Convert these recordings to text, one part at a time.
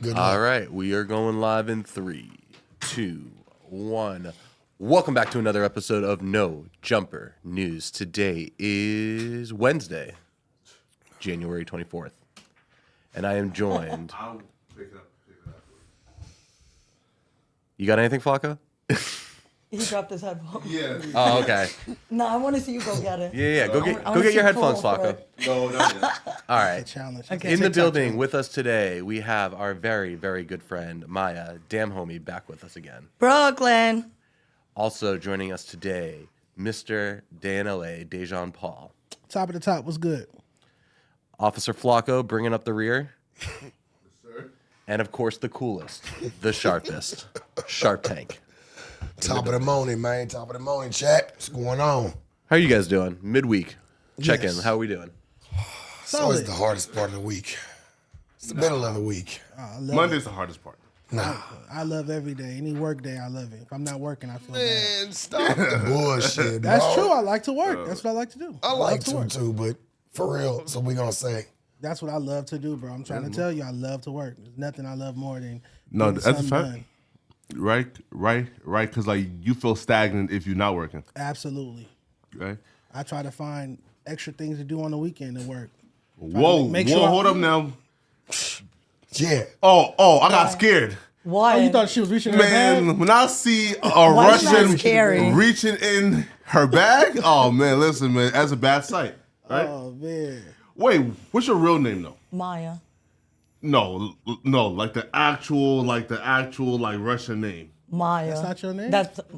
Good luck. All right, we are going live in 3, 2, 1. Welcome back to another episode of No Jumper News. Today is Wednesday, January 24th, and I am joined. I'll pick it up. You got anything, Flacco? He dropped his headphone. Yeah. Oh, okay. No, I want to see you go get it. Yeah. Go I get wanna your see headphones, Cole for Flacco. it. No, not yet. All right. Challenge. Okay. In the building with us today, we have our very, very good friend Maya, damn homie, back with us again. Brooklyn. Also joining us today, Mr. DNLA, Dejan Paul. Top of the top was good. Officer Flacco bringing up the rear. Yes, sir. And of course, the coolest, the sharpest, Sharp Tank. Top of the morning, man. Top of the morning, chat. What's going on? How are you guys doing? Midweek check in. Yes. How are we doing? It's always the hardest part of the week. It's the middle of the week. I love Monday's the hardest part. Nah. it. I love every day. Any work day, I love it. If I'm not working, I feel bad. Man, stop the bullshit, That's bro. true. I like to work. That's what I like to do. I like to to work. too, but for real, so we gonna say. That's what I love to do, bro. I'm trying to tell you, I love to work. There's nothing I love more than No, getting that's a something fact. done. Right. Because like you feel stagnant if you're not working. Absolutely. Right. I try to find extra things to do on the weekend to work. Whoa. make sure I- Hold up now. Yeah. Oh, I got scared. Why? Oh, you thought she was reaching in her bag? Man, when I see a Why is that Russian scary? reaching in her bag, oh man, listen, man, that's a bad sight. Right? Oh, man. Wait, what's your real name though? Maya. No, like the actual Russian name. Maya. That's not your name?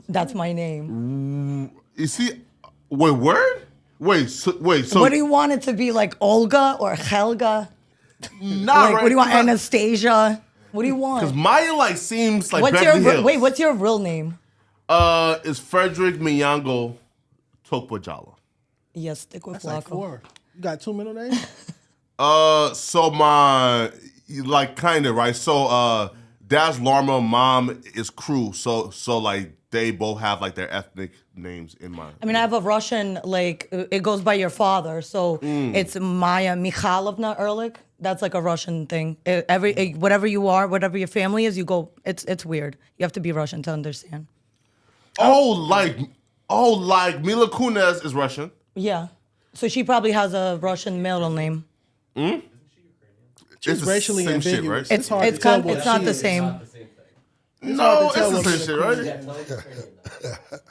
That's my name. You see, word? So What do you want it to be, like Olga or Helga? Nah, Like, right? what do you want, Anastasia? What do you want? Because Maya like seems like What's Beverly your Hills. what's your real name? It's Frederick Miyango Tokpajala. Yes, stick with That's like Flacco. 4. You got 2 middle names? So my like kind of right. So Dad's Larma, mom is Crew. So like they both have like their ethnic names in mind. I mean, I have a Russian, like, it goes by your father. So it's Maya Mikhailovna Ehrlich. That's like a Russian thing. Whatever you are, whatever your family is, you go, it's weird. You have to be Russian to understand. Oh, like Mila Kunis is Russian. Yeah. So she probably has a Russian middle name. She's the racially same shit, ambiguous. right? It's hard to tell what it's not she the is. same. No, hard to tell it's the what same Mila shit, Kunis right? is.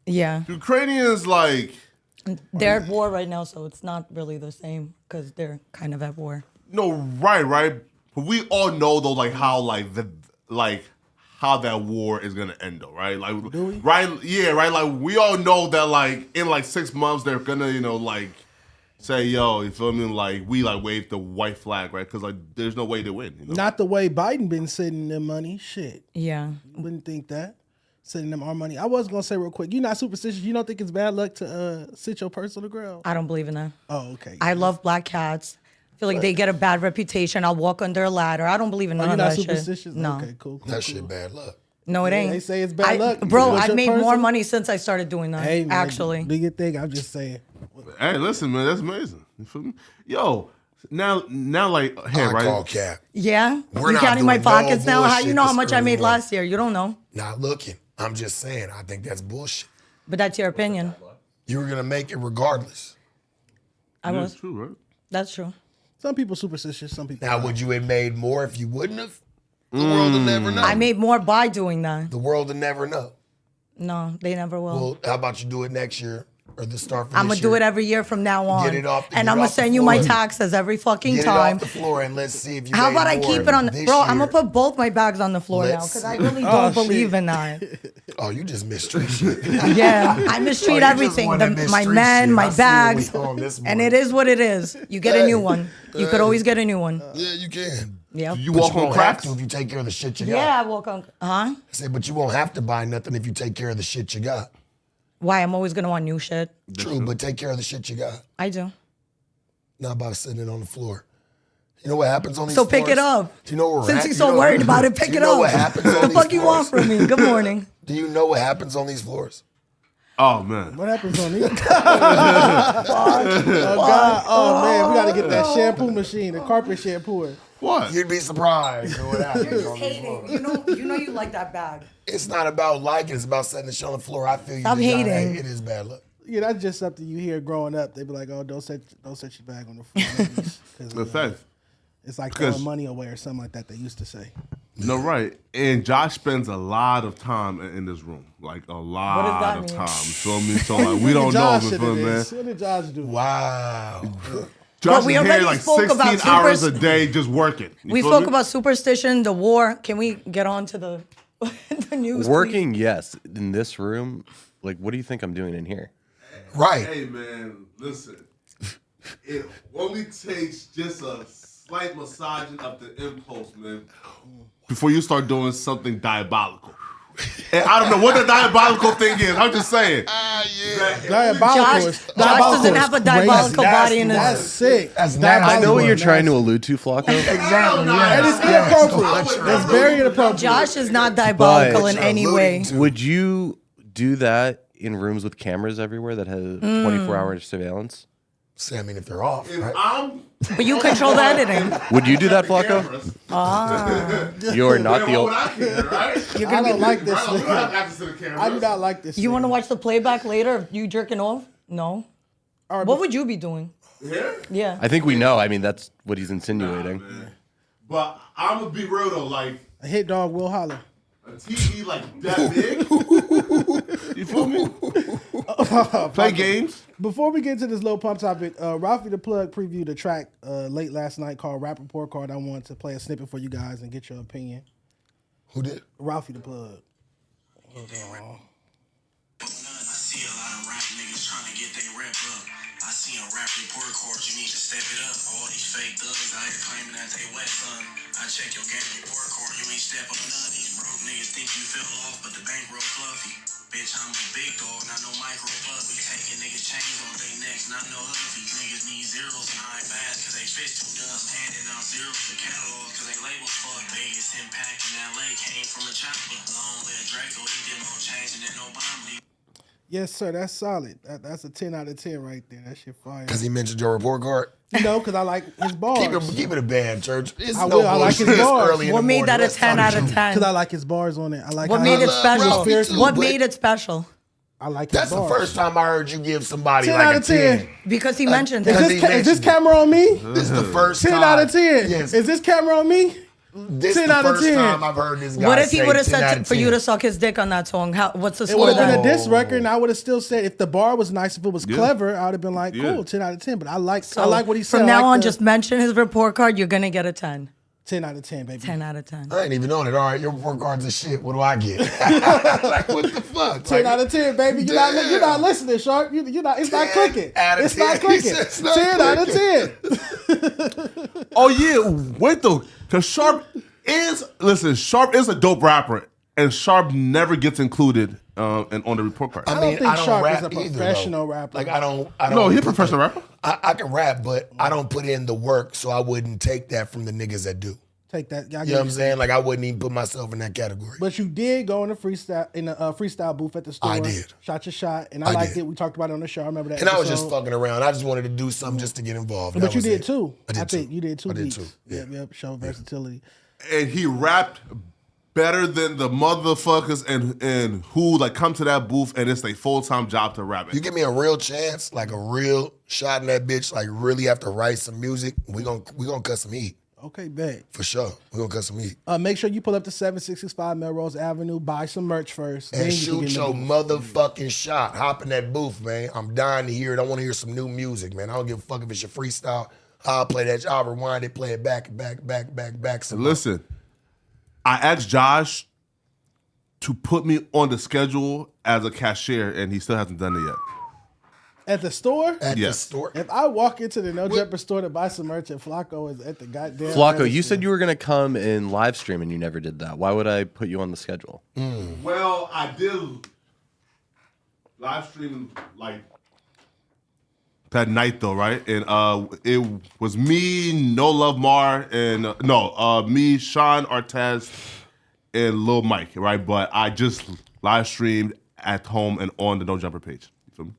Yeah. Ukrainians like. They're at war right now, so it's not really the same because they're kind of at war. No, right. But we all know though, like how how that war is gonna end though, right? Like, Do we? right? Yeah, right. Like we all know that like in like 6 months they're gonna like say, yo, you feel me? Like we like wave the white flag, right? Because like there's no way to win. You know? Not the way Biden been sending them money. Shit. Yeah. Wouldn't think that. Sending them our money. I was going to say real quick, you're not superstitious. You don't think it's bad luck to sit your purse on the ground? I don't believe in that. Oh, okay. I love black cats. I feel like they get a bad reputation. I'll walk under a ladder. I don't believe in none You're of not that superstitious? shit. No. Okay, cool. That shit bad luck. No, it ain't. They say it's bad luck. Bro, What's I've your made more person? money since I started doing that. Hey, man, actually. do your thing. I'm just saying. Hey, listen, man, that's amazing. You feel me? Yo, now, like, hey, I right? call cap. Yeah? We're You not counting my doing no pockets now? How bullshit you know how this much I early made on. last year? You don't know. Not looking. I'm just saying. I think that's bullshit. But that's your opinion. You were gonna make it regardless. I That's was. true, right? That's true. Some people superstitious, some people Now, not. would you have made more if you wouldn't have? The world will never know. I made more by doing that. The world will never know. No, they never will. Well, how about you do it next year or the start for I'm this going to do year? it every year from now on. Get it off the- and get I'm it going off to the send you my floor. taxes every fucking Get it time. off the floor and let's see if you How made about I more keep it on? this Bro, I'm year. going to put both my bags on the floor now Let's because I see. really Oh, don't shit. believe in that. Oh, you just mistreat shit. Yeah, I mistreat Oh, you just everything. wanna My mistreat men, shit. my I see bags. what we on this And morning. it is what it is. You get a new one. You could always get a new one. Yeah, you can. Yeah. You But walk you on won't have cracks? to if you take care of the shit you Yeah, I got. walk on. Huh? I said, but you won't have to buy nothing if you take care of the shit you got. Why? I'm always going to want new shit. True, but take care of the shit you got. I do. Not by sitting it on the floor. You know what happens on these So floors? pick it up. Do you know what Since hap- you're you so know- worried about it, pick do you it know up. what happens What on the these fuck you want floors? from me? Good morning. Do you know what happens on these floors? Oh man, What happens on these? Oh, God. Oh, man. We got to get that shampoo machine, the carpet shampooer. What? You'd be surprised at what happens You're just on this hating. floor. You know you like that bag. It's not about liking. It's about setting the shit on the floor. I feel you. Stop Deshaun. hating. Hey, it is bad luck. Yeah, that's just something you hear growing up. They be like, "Oh, don't set your bag on the floor." The fact. It's like Because- throwing money away or something like that. They used to say. No, right. And Josh spends a lot of time in this room. Like, a lot of mean? time. So, like, we don't know, Josh you should feel have me, man? this. What did Josh do? Wow. Josh we is already here like spoke 16 about hours super- a day just working. You We feel spoke me? about superstition, the war. Can we get on to the the news? Working, yes. In this room, like, what do you think I'm doing in here? Right. Hey, man, listen. It only takes just a slight massaging of the impulse, man, before you start doing something diabolical. And I don't know what the diabolical thing is. I'm just saying. Diabolical. Josh doesn't have a diabolical body in his. That's sick. That's I nasty. know what you're Nasty. trying to allude to, Flacco. Exactly. And it's inappropriate. It's very inappropriate. Josh is not diabolical But- in any way. Would you do that in rooms with cameras everywhere that have 24-hour surveillance? See, I mean, if they're off, If right? I'm But you control the editing. Would you do that, Flacco? cameras, You're not then the what would old. I care, right? I don't like this. Right, we don't have nigga. access to the cameras. I do not like this. You want to nigga. watch the playback later of you jerking off? No. All right, What would you be doing? Here? Yeah. I think we know. I mean, that's what he's insinuating. Man. But I'm gonna be real though, like a hit dog will holler. a TV like that big. You feel me? Play games. Before we get to this low pump topic, Ralphie the Plug previewed a track late last night called Rap Report Card. I wanted to play a snippet for you guys and get your opinion. Who did? Ralphie the Plug. I see a lot of rap niggas trying to get their rep up. I see a rap report card, you need to step it up. All these fake thugs out here claiming that they wet, son. I check your game report card, you ain't step on none. These broke niggas think you fell off, but the bankroll fluffy. Bitch, I'm a big dog, not no micro puff. We taking niggas chains on their necks, not no huffies. Niggas need zeros and I ain't fast, cause they fish too dumb. Handing out zeros for catalog, cause they labels fuck. Biggest impact in LA came from a chopper. Long live Draco, he did more change than Obama. Yes, sir. That's solid. That's a 10 out of 10 right there. That shit fire. Because he mentioned your report card. You know, because I like his bars. Keep it a band, church. It's I no will. I like bullshit. his It's bars. early in What the made morning. that a Let's 10 talk out of truth. 10? Because I like his bars on it. I like What how made it love special? Ralphie too, What but- made it special? I like his That's the bars. first time I heard you give somebody 10 like out a of 10. 10. Because he mentioned Because it. he Is this mentioned it. camera on me? This is the first 10 time. out of 10. Yes. Is this camera on me? This 10 is the out of first 10. time I've heard this guy What if he say would have 10 out said of for you 10? to suck his dick on that song? What's the It score would have been a then? diss record, and I would have still said if the bar was nice, if it was Yeah. clever, I would have been like, Yeah. cool, 10 out of 10. But I like So what he said. From I now like on, the just mention his report card. You're gonna get a 10. 10 out of 10, baby. 10 out of 10. I ain't even on it. All right, your report card's a shit. What do I get? Like, what the fuck? 10 out of 10, baby. You're Damn. not listening, Sharp. You're not. It's not 10 clicking. out of It's not 10. He clicking. said it's not 10 out of clicking. 10. Oh yeah, wait though, because Sharp is a dope rapper, and Sharp never gets included on the report card. I don't think Sharp rap is a either, though. professional rapper. Like I don't. No, he's a professional rapper. I can rap, but I don't put in the work, so I wouldn't take that from the niggas that do. Take that. You know what I'm saying? Like I wouldn't even put myself in that category. But you did go in the freestyle booth at the store. I did. Shot your shot, and I liked it. We talked about it on the show. I remember that. And I was just episode. fucking around. I just wanted to do something just to get involved. But That you was did it. too. I did too. think you did too. I did beats. too. Yeah. Yep. Show versatility. And he rapped better than the motherfuckers and who like come to that booth and it's their full-time job to rap You it. give me a real chance, like a real shot in that bitch, like really have to write some music, we gonna cut some heat. Okay, bet. For sure. We're gonna cut some heat. Make sure you pull up to 7665 Melrose Avenue, buy some merch first. And then you can shoot get in your the booth. motherfucking shot. Hop in that booth, man. I'm dying to hear it. I want to hear some new music, man. I don't give a fuck if it's your freestyle. I'll play that. I'll rewind it, play it back. Some more. Listen, I asked Josh to put me on the schedule as a cashier, and he still hasn't done it yet. At the store? At the Yes. store. If I walk into the No Jumper store to buy some merch and Flacco is at the goddamn Flacco, you register. said you were going to come and live stream and you never did that. Why would I put you on the schedule? Well, I did live stream like that night though, right? And it was me, No Love Mar, and me, Sean Artez, and Lil Mike, right? But I just live streamed at home and on the No Jumper page. You feel me?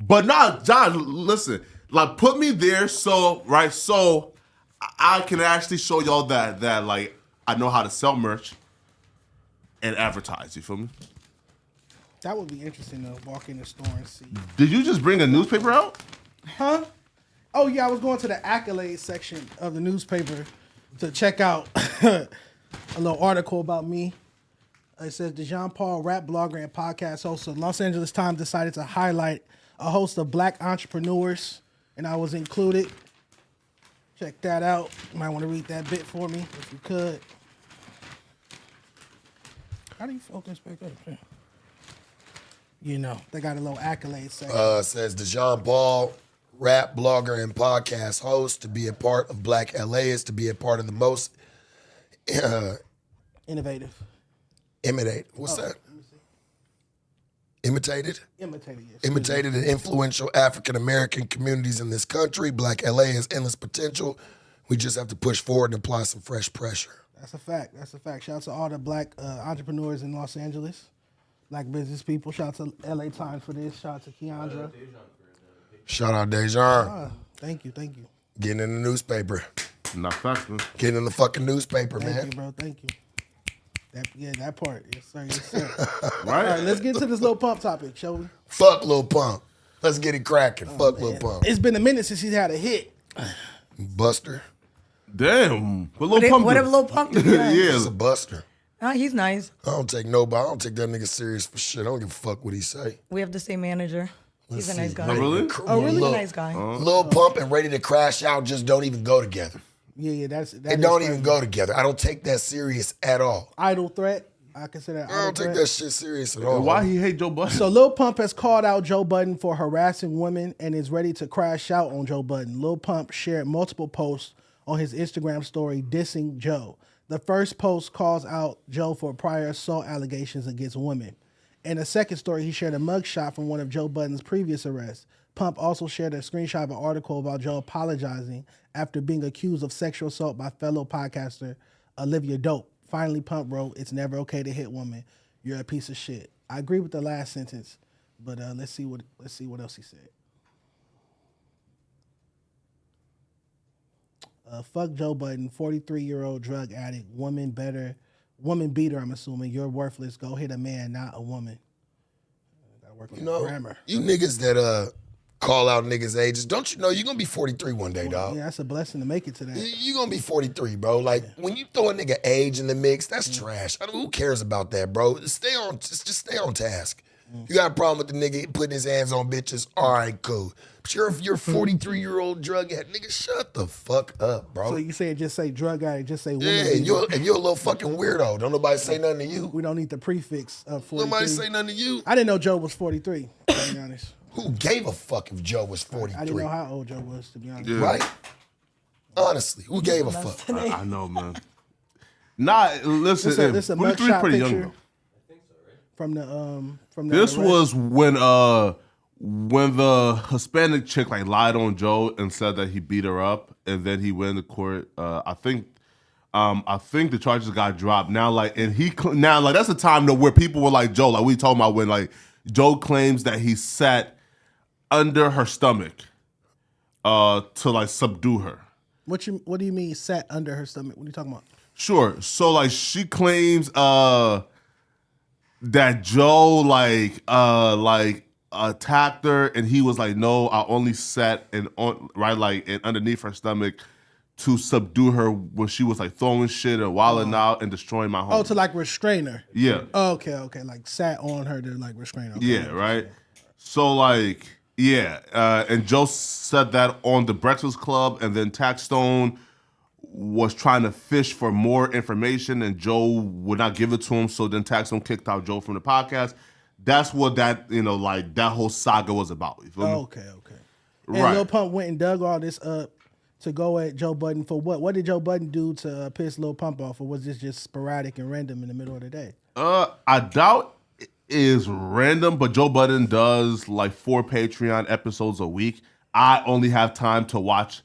But nah, John, listen, like put me there so I can actually show y'all that like I know how to sell merch and advertise. You feel me? That would be interesting to walk in the store and see. Did you just bring a newspaper out? Huh? Oh yeah, I was going to the accolades section of the newspaper to check out a little article about me. It says the Jean Paul rap blogger and podcast host of Los Angeles Times decided to highlight a host of black entrepreneurs, and I was included. Check that out. You might want to read that bit for me if you could. How do you focus back up there? You know, they got a little accolade section. Says the Jean Paul rap blogger and podcast host. To be a part of Black LA is to be a part of the most Innovative. imitate. What's that? Imitated? Imitated, yes. Imitated and influential African American communities in this country. Black LA has endless potential. We just have to push forward and apply some fresh pressure. That's a fact. That's a fact. Shout out to all the black entrepreneurs in Los Angeles, black business people. Shout out to LA Times for this. Shout out to Keandra. Shout out Dejan. Thank you. Getting in the newspaper. Not facts, man. Getting in the fucking newspaper, Thank man. you, bro. Thank you. That part. Yes, sir. Yes, sir. Right? All right, let's get to this little pump topic, shall we? Fuck Lil Pump. Let's get it cracking. Fuck Lil Pump. It's been a minute since he's had a hit. Buster. Damn. What Lil Pump What do? if Lil Pump? He's Yeah. a buster. He's nice. I don't take nobody. I don't take that nigga serious for shit. I don't give a fuck what he say. We have the same manager. He's a nice guy. Oh, really? Oh, really? He's a nice guy. Lil Pump and Ready to Crash Out just don't even go together. Yeah, that They is don't crazy. even go together. I don't take that serious at all. Idle threat. I consider that I don't take that shit serious at all. Why he hate Joe Budden? So Lil Pump has called out Joe Budden for harassing women and is ready to crash out on Joe Budden. Lil Pump shared multiple posts on his Instagram story dissing Joe. The first post calls out Joe for prior assault allegations against women. In a second story, he shared a mugshot from one of Joe Budden's previous arrests. Pump also shared a screenshot of an article about Joe apologizing after being accused of sexual assault by fellow podcaster Olivia Dope. Finally, Pump wrote, "It's never okay to hit women. You're a piece of shit." I agree with the last sentence, but let's see what else he said. Fuck Joe Budden, 43-year-old drug addict, woman beater. I'm assuming you're worthless. Go hit a man, not a woman. Gotta work on the grammar. You niggas that call out niggas' ages, don't you know you're gonna be 43 one day, dog? Yeah, that's a blessing to make it to that. You're gonna be 43, bro. Like, when you throw a nigga age in the mix, that's trash. Who cares about that, bro? Just stay on task. You got a problem with the nigga putting his hands on bitches? All right, cool. But you're 43-year-old drug addict. Nigga, shut the fuck up, bro. So you say just say drug addict, just say woman. Yeah, beater. and you're a little fucking weirdo. Don't nobody say nothing to you. We don't need the prefix of 43. Nobody say nothing to you. I didn't know Joe was 43, to be honest. Who gave a fuck if Joe was 43? I didn't know how old Joe was, to be honest. Yeah. Right? Honestly, who gave a fuck? I know, man. Nah, listen, This a 43 mugshot pretty picture young, though. from the This arrest. was when the Hispanic chick like lied on Joe and said that he beat her up, and then he went to court. I think the charges got dropped. Now, like, and that's the time though where people were like Joe, like we talking about when like Joe claims that he sat under her stomach to like subdue her. What do you mean sat under her stomach? What are you talking about? Sure. So like she claims that Joe like attacked her, and he was like, no, I only sat and underneath her stomach to subdue her when she was like throwing shit and wilding out and destroying my home. Oh, to like restrain her. Yeah. Okay, like sat on her to like restrain her. Okay. Yeah, right. So like, yeah, and Joe said that on the Breakfast Club, and then Taxstone was trying to fish for more information, and Joe would not give it to him. So then Taxstone kicked out Joe from the podcast. That's what that whole saga was about. You feel me? Okay. And Right. Lil Pump went and dug all this up to go at Joe Budden for what? What did Joe Budden do to piss Lil Pump off, or was this just sporadic and random in the middle of the day? I doubt it is random, but Joe Budden does like 4 Patreon episodes a week. I only have time to watch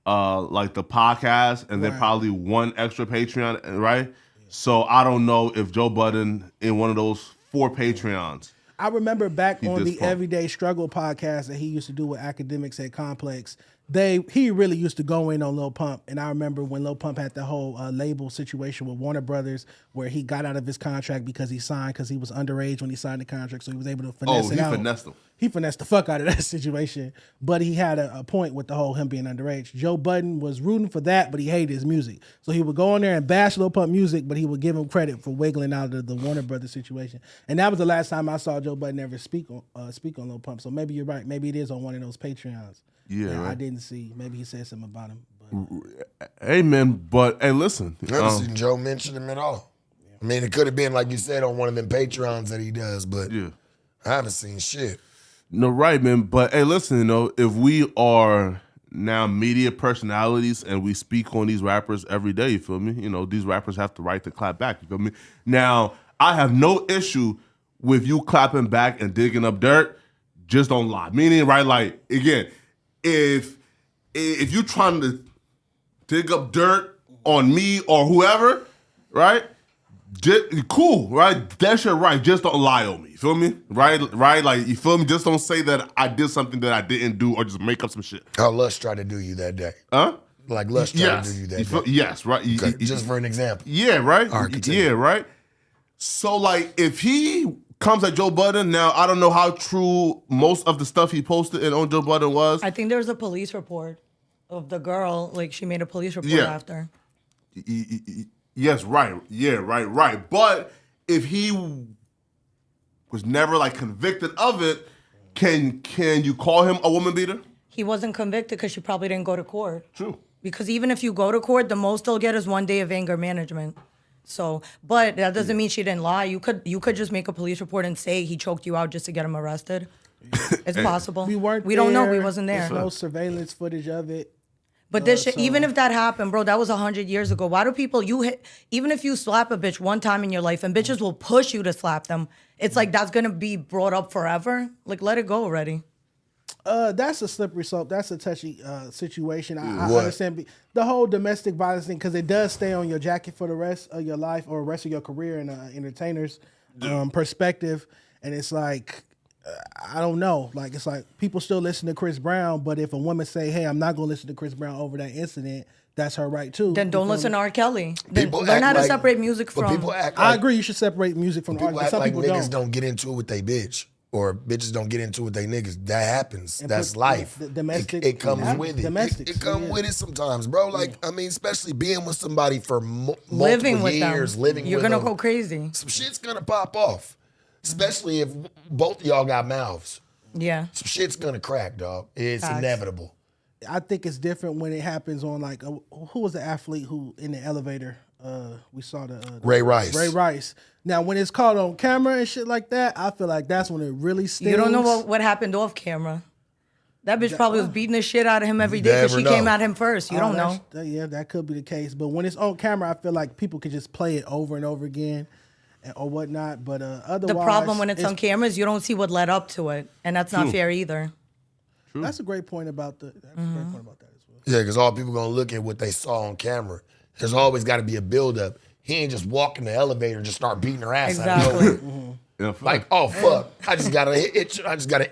like the podcast and then probably 1 extra Patreon, right? Yeah. So I don't know if Joe Budden in one of those 4 Patreons. I remember back on the Pump. Everyday Struggle podcast that he used to do with academics at Complex, he really used to go in on Lil Pump, and I remember when Lil Pump had the whole label situation with Warner Brothers, where he got out of his contract because he was underage when he signed the contract, so he was able to finesse it out. Finessed him. He finessed the fuck out of that situation, but he had a point with the whole him being underage. Joe Budden was rooting for that, but he hated his music, so he would go in there and bash Lil Pump music, but he would give him credit for wiggling out of the Warner Brothers situation. And that was the last time I saw Joe Budden ever speak on Lil Pump. So maybe you're right. Maybe it is on one of those Patreons. Yeah, right. I didn't see. Maybe he said something about him. But. Hey, man, but hey, listen. Never seen Joe mention him at all. I mean, it could have been, like you said, on one of them Patreons that he does, but I haven't seen shit. No, right, man. But hey, listen, if we are now media personalities and we speak on these rappers every day, you feel me? These rappers have the right to clap back, you feel me? Now, I have no issue with you clapping back and digging up dirt. Just don't lie. Meaning, right, like, again, if you're trying to dig up dirt on me or whoever, right? Cool, right? That's your right. Just don't lie on me. You feel me? Right? Like, you feel me? Just don't say that I did something that I didn't do or just make up some shit. How Lush tried to do you that day. Huh? Like Lush tried to do you that day. Yes, right. Okay, just for an example. Yeah, right? Continue. Yeah, right? So, like, if he comes at Joe Budden, now I don't know how true most of the stuff he posted on Joe Budden was. I think there was a police report of the girl. Like, she made a police report after. Yes, right. Yeah, right. But if he was never like convicted of it, can you call him a woman beater? He wasn't convicted because she probably didn't go to court. True. Because even if you go to court, the most they'll get is 1 day of anger management. So, but that doesn't mean she didn't lie. You could just make a police report and say he choked you out just to get him arrested. It's possible. We don't know. We wasn't there. There's no surveillance footage of it. But this shit, even if that happened, bro, that was 100 years ago. Why do people, even if you slap a bitch one time in your life and bitches will push you to slap them, it's like that's going to be brought up forever? Like, let it go already. That's a slippery slope. That's a touchy situation. I understand the whole domestic violence thing because it does stay on your jacket for the rest of your life or the rest of your career in an entertainer's perspective. And it's like, I don't know. Like, it's like people still listen to Chris Brown, but if a woman say, hey, I'm not going to listen to Chris Brown over that incident, that's her right too. Then don't listen to R. Kelly. People Learn how to like- separate music But from... people act I like, agree you should separate music from art, people but act some like people niggas don't. don't get into it with they bitch. Or bitches don't get into it with they niggas. That happens. And That's put life. the domestic- it comes with it. domestics, It comes yeah. with it sometimes, bro. Like, I mean, especially being with somebody for multiple living with years, them. living You're with going to them. go crazy. Some shit's gonna pop off. Especially if both of y'all got mouths. Yeah. Some shit's gonna crack, dog. It's Facts. inevitable. I think it's different when it happens on like who was the athlete who in the elevator? We saw the Ray Rice. Ray Rice. Now when it's caught on camera and shit like that, I feel like that's when it really stings. You don't know what happened off camera. That bitch probably was beating the shit out of him every day because never she came know. at him first. You don't know. Yeah, that could be the case. But when it's on camera, I feel like people could just play it over and over again or whatnot. But otherwise, The problem when it's on camera is you don't see what led up to it, and that's not fair either. That's a great point about that as well. Yeah, because all people gonna look at what they saw on camera. There's always got to be a buildup. He ain't just walk in the elevator and just start beating her ass out of Exactly. nowhere. Yeah, Like, oh fuck, I just got an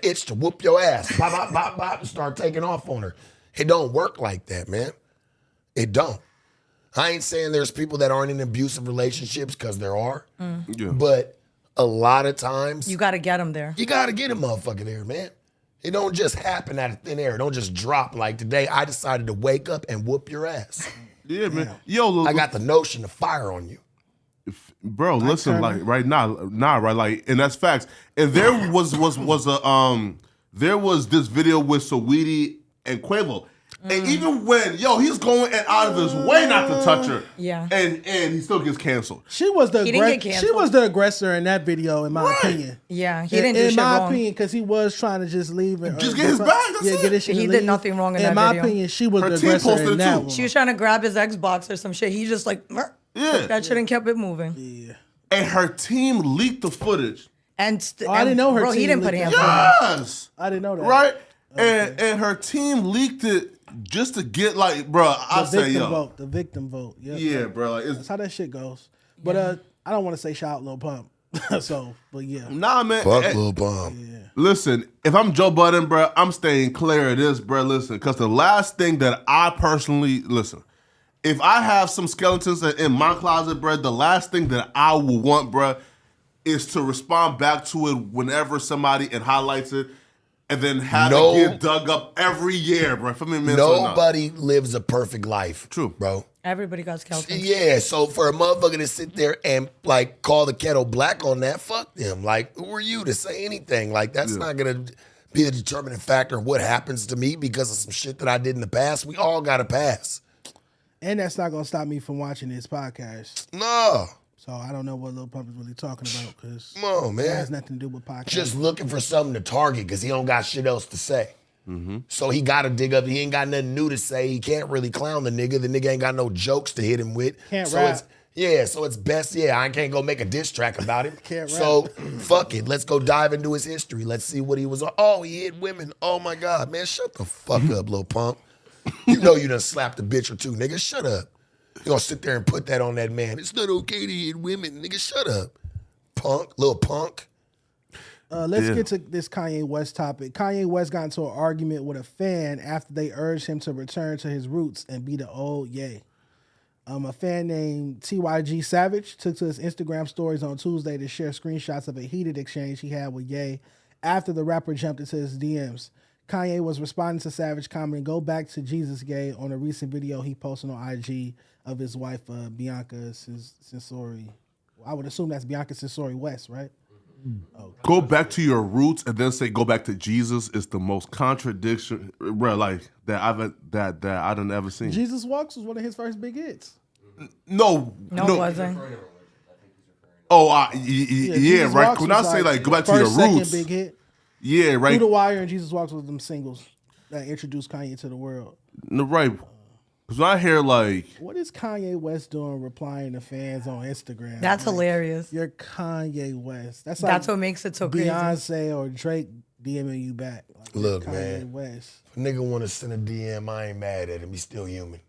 itch to whoop your ass. Bop, bop, bop, bop, and start taking off on her. It don't work like that, man. It don't. I ain't saying there's people that aren't in abusive relationships, because there are. Yeah. But a lot of times, You got to get him there. you got to get a motherfucker there, man. It don't just happen out of thin air. It don't just drop like today. I decided to wake up and whoop your ass. Yeah, man. Yo, I got the notion to fire on you. bro, listen, like right now, right, like, and that's facts. And there was there was this video with Saweetie and Quavo. And even when, he's going out of his way not to touch her. Yeah. And he still gets canceled. She was the He didn't get she was the aggressor in that video, in my opinion. Yeah, he didn't do shit in my wrong. opinion, because he was trying to just leave and Just get his bag, that's it. get his shit. He and did leave. nothing wrong in that my video. opinion, she was Her the team aggressor posted in it that too. one. She was trying to grab his Xbox or some shit. He just like, "Mer," Yeah. took that shit and kept it moving. Yeah. And her team leaked the footage. And I didn't know her bro, he team didn't put leaked hands on him. Yes. I didn't know that. Right? And her team leaked it just to get, like, bro, I say, The victim vote. Yep. Yeah, bro. Like, That's how that shit goes. But I don't want to say shout out Lil Pump. So, but yeah. Nah, man. Fuck Lil Pump. Listen, if I'm Joe Budden, bro, I'm staying clear of this, bro. Listen, because the last thing that I personally if I have some skeletons in my closet, bro, the last thing that I will want, bro, is to respond back to it whenever somebody highlights it, and then have it get dug up every year, bro. For me, man, Nobody lives a perfect life. True, bro. Everybody got skeletons. Yeah, so for a motherfucker to sit there and like call the kettle black on that, fuck them. Like, who are you to say anything? Like, that's not gonna be the determining factor of what happens to me because of some shit that I did in the past. We all got to pass. And that's not gonna stop me from watching this podcast. No. So I don't know what Lil Pump is really talking about because Come on, man. it has nothing to do with podcasts. Just looking for something to target because he don't got shit else to say. So he got to dig up. He ain't got nothing new to say. He can't really clown the nigga. The nigga ain't got no jokes to hit him with. Can't rap. rap. So it's best. I can't go make a diss track about him. Can't rap. So fuck it. Let's go dive into his history. Let's see what he was on. Oh, he hit women. Oh my God, man, shut the fuck up, Lil Pump. You know you done slapped a bitch or two, nigga. Shut up. You gonna sit there and put that on that man. It's not okay to hit women, nigga. Shut up, punk, little punk. Let's get to this Kanye West topic. Kanye West got into an argument with a fan after they urged him to return to his roots and be the old Ye. A fan named TYG Savage took to his Instagram stories on Tuesday to share screenshots of a heated exchange he had with Ye after the rapper jumped into his DMs. Kanye was responding to Savage commenting, "Go back to Jesus Gay" on a recent video he posted on IG of his wife, Bianca Censori. I would assume that's Bianca Censori West, right? Okay. Go back to your roots and then say go back to Jesus is the most contradiction, bro, like that I done ever seen. Jesus Walks was one of his first big hits. No, No, it wasn't. Oh, yeah, right. Walks When I was say like go back to your first, second roots, big hit. Yeah, right. Through the Wire and Jesus Walks was them singles that introduced Kanye to the world. No, right. Because when I hear like, what is Kanye West doing replying to fans on Instagram? That's hilarious. You're Kanye West. That's like what makes it so crazy. Beyonce or Drake DMing you back. Like, look, Kanye man. West. If a nigga want to send a DM, I ain't mad at him. He's still human.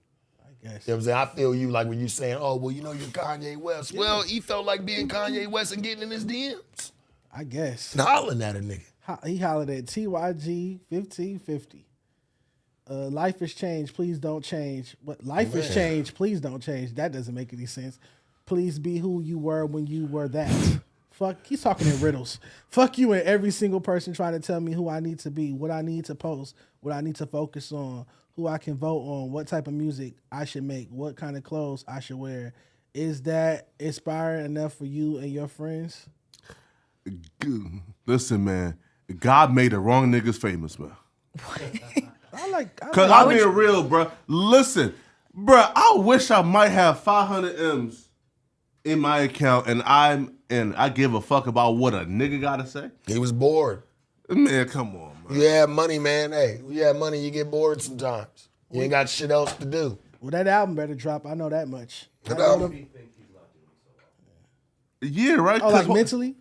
I guess. You know what I'm saying? I feel you like when you saying, oh, well, you know you're Kanye West. Yeah. Well, he felt like being Kanye West and getting in his DMs. I guess. And hollering at a nigga. He hollered at TYG 1550. Life has changed. Please don't change. What life has changed. Please don't change. That doesn't make any sense. Please be who you were when you were that. Fuck. He's talking in riddles. Fuck you and every single person trying to tell me who I need to be, what I need to post, what I need to focus on, who I can vote on, what type of music I should make, what kind of clothes I should wear. Is that inspiring enough for you and your friends? Listen, man. God made the wrong niggas famous, man. Cause I'm being real, bro. Listen, bro, I wish I might have 500 M's in my account, and I give a fuck about what a nigga gotta say. He was bored. Man, come on, man. You have money, man. Hey, you have money, you get bored sometimes. You ain't got shit else to do. Well, that album better drop. I know that much. That album? Yeah, right. Oh, like mentally.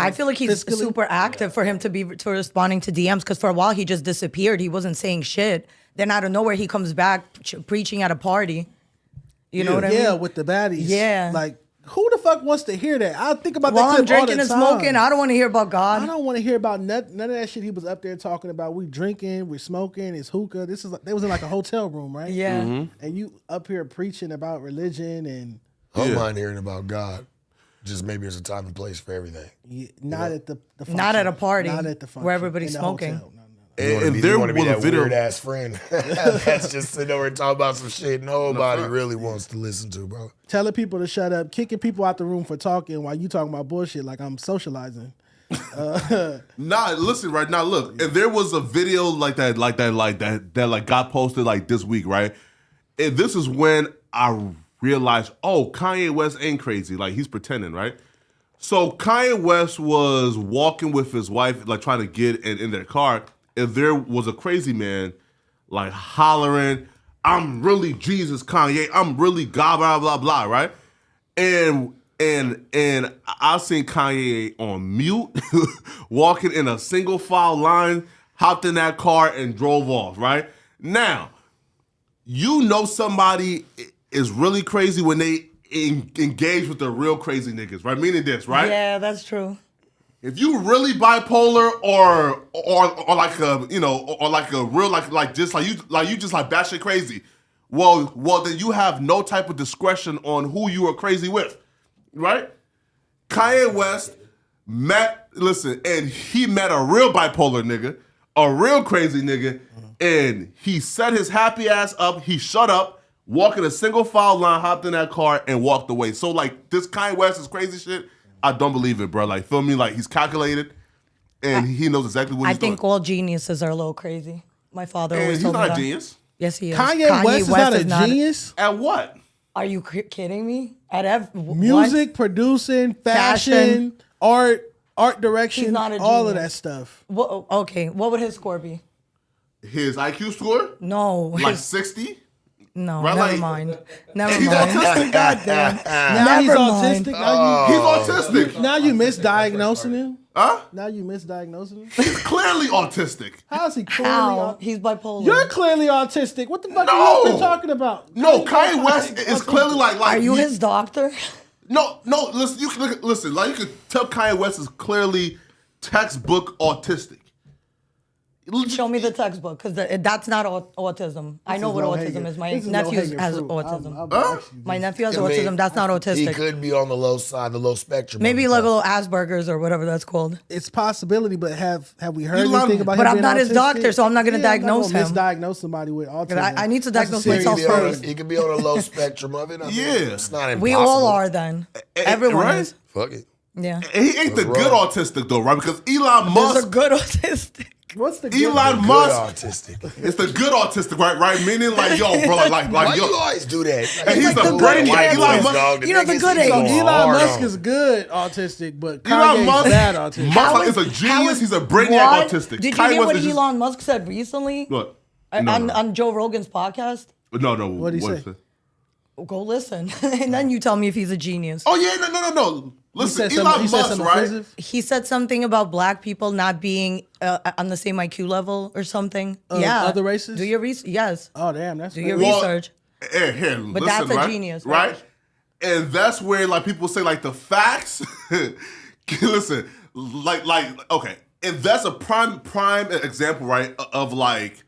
I feel like he's super active for him to be responding to DMs because for a while he just disappeared. He wasn't saying shit. Then out of nowhere he comes back preaching at a party. You know what I mean? Yeah, with the baddies. Yeah. Like, who the fuck wants to hear that? I think about While that I'm clip all drinking the and time. smoking, I don't want to hear about God. I don't want to hear about none of that shit he was up there talking about. We drinking, we smoking, it's hookah. They was in like a hotel room, right? Yeah. Mm-hmm. And you up here preaching about religion and I don't mind hearing about God. Just maybe there's a time and place for everything. not at the function. Not at a party Not at the function. where everybody's In the smoking. hotel. No. And there want to be was a that video. weird ass friend that's just sitting over and talking about some shit nobody really wants to listen to, bro. Telling people to shut up, kicking people out the room for talking while you talking about bullshit like I'm socializing. Nah, listen right now. Look, and there was a video like that got posted like this week, right? And this is when I realized, oh, Kanye West ain't crazy. Like he's pretending, right? So Kanye West was walking with his wife, like trying to get in their car, and there was a crazy man, like hollering, "I'm really Jesus, Kanye. I'm really God, blah blah blah," right? And I seen Kanye on mute, walking in a single file line, hopped in that car and drove off, right? Now, you know somebody is really crazy when they engage with the real crazy niggas, right? Meaning this, right? Yeah, that's true. If you really bipolar or like a or like a real like you just like batshit crazy, well then you have no type of discretion on who you are crazy with, right? Kanye West he met a real bipolar nigga, a real crazy nigga, and he set his happy ass up. He shut up, walked in a single file line, hopped in that car, and walked away. So like this Kanye West is crazy shit. I don't believe it, bro. Like, feel me? Like, he's calculated, and he knows exactly what he's doing. I think all geniuses are a little crazy. My father always He's told me not that. a genius. Yes, he is. Kanye West is not a genius. At what? Are you kidding me? At Music, producing, fashion, art direction, He's not a all of genius. that stuff. What, okay, what would his score be? His IQ score? No. Like 60? No, Right, never like- mind. Never He's mind. autistic, goddamn. Now he's Never mind. autistic. Now He's autistic. now you misdiagnosing him. Huh? Now you misdiagnosing him. He's clearly autistic. How is he clearly How? He's bipolar. You're clearly autistic. What the fuck No. are you even talking about? No, Kanye West is clearly like Are you his doctor? No, listen, you can listen, like you could tell Kanye West is clearly textbook autistic. Show me the textbook, because that's not autism. I know what autism is. My nephew has autism. My nephew has autism. That's not He autistic. could be on the low side, the low spectrum. Maybe of like it. a little Asperger's or whatever that's called. It's possibility, but have we heard Elon- anything about But him I'm being not his autistic? doctor, so I'm not gonna diagnose I'm not him. gonna misdiagnose somebody with autism. I need to That's a diagnose serious myself He could be on first. he could be on a low spectrum of it. I mean, Yeah. it's not impossible. We all are then. Everyone right? is. Fuck it. Yeah. And he ain't the What's good wrong? autistic though, right? Because Elon There's a Musk, good autistic. What's the Elon Good Musk, autistic. it's the good autistic, right? Meaning like, yo, bro, like Why yo. you always do that? And he's like the the brain. good Like, kid. Elon Musk, You know, the good So age. Elon Musk is good autistic, but Elon Kanye's Musk, bad autistic. Musk is a genius. He's a brainiac autistic. Did you Kanye hear West what is just- Elon Musk said recently Look, on Joe Rogan's podcast? no. What'd he say? is it? Go listen, and then you tell me if he's a genius. Oh yeah, no. Listen, He Elon said Musk, something right? offensive? He said something about black people not being on the same IQ level or something. Yeah, other races? Do your research. Yes, Oh damn, that's do your crazy. research. Here, But listen, that's a right? genius, right? right? And that's where like people say like the facts. Listen, like okay, and that's a prime example, right? Of like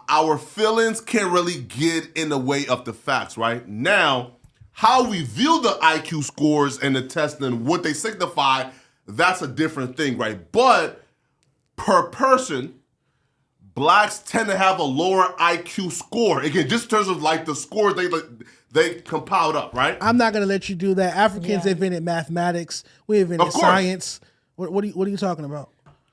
our feelings can't really get in the way of the facts, right? Now, how we view the IQ scores and the test and what they signify, that's a different thing, right? But per person, blacks tend to have a lower IQ score. Again, just in terms of like the scores they compiled up, right? I'm not gonna let you do that. Africans Yeah. invented mathematics. We invented Of course. science. What are you talking about?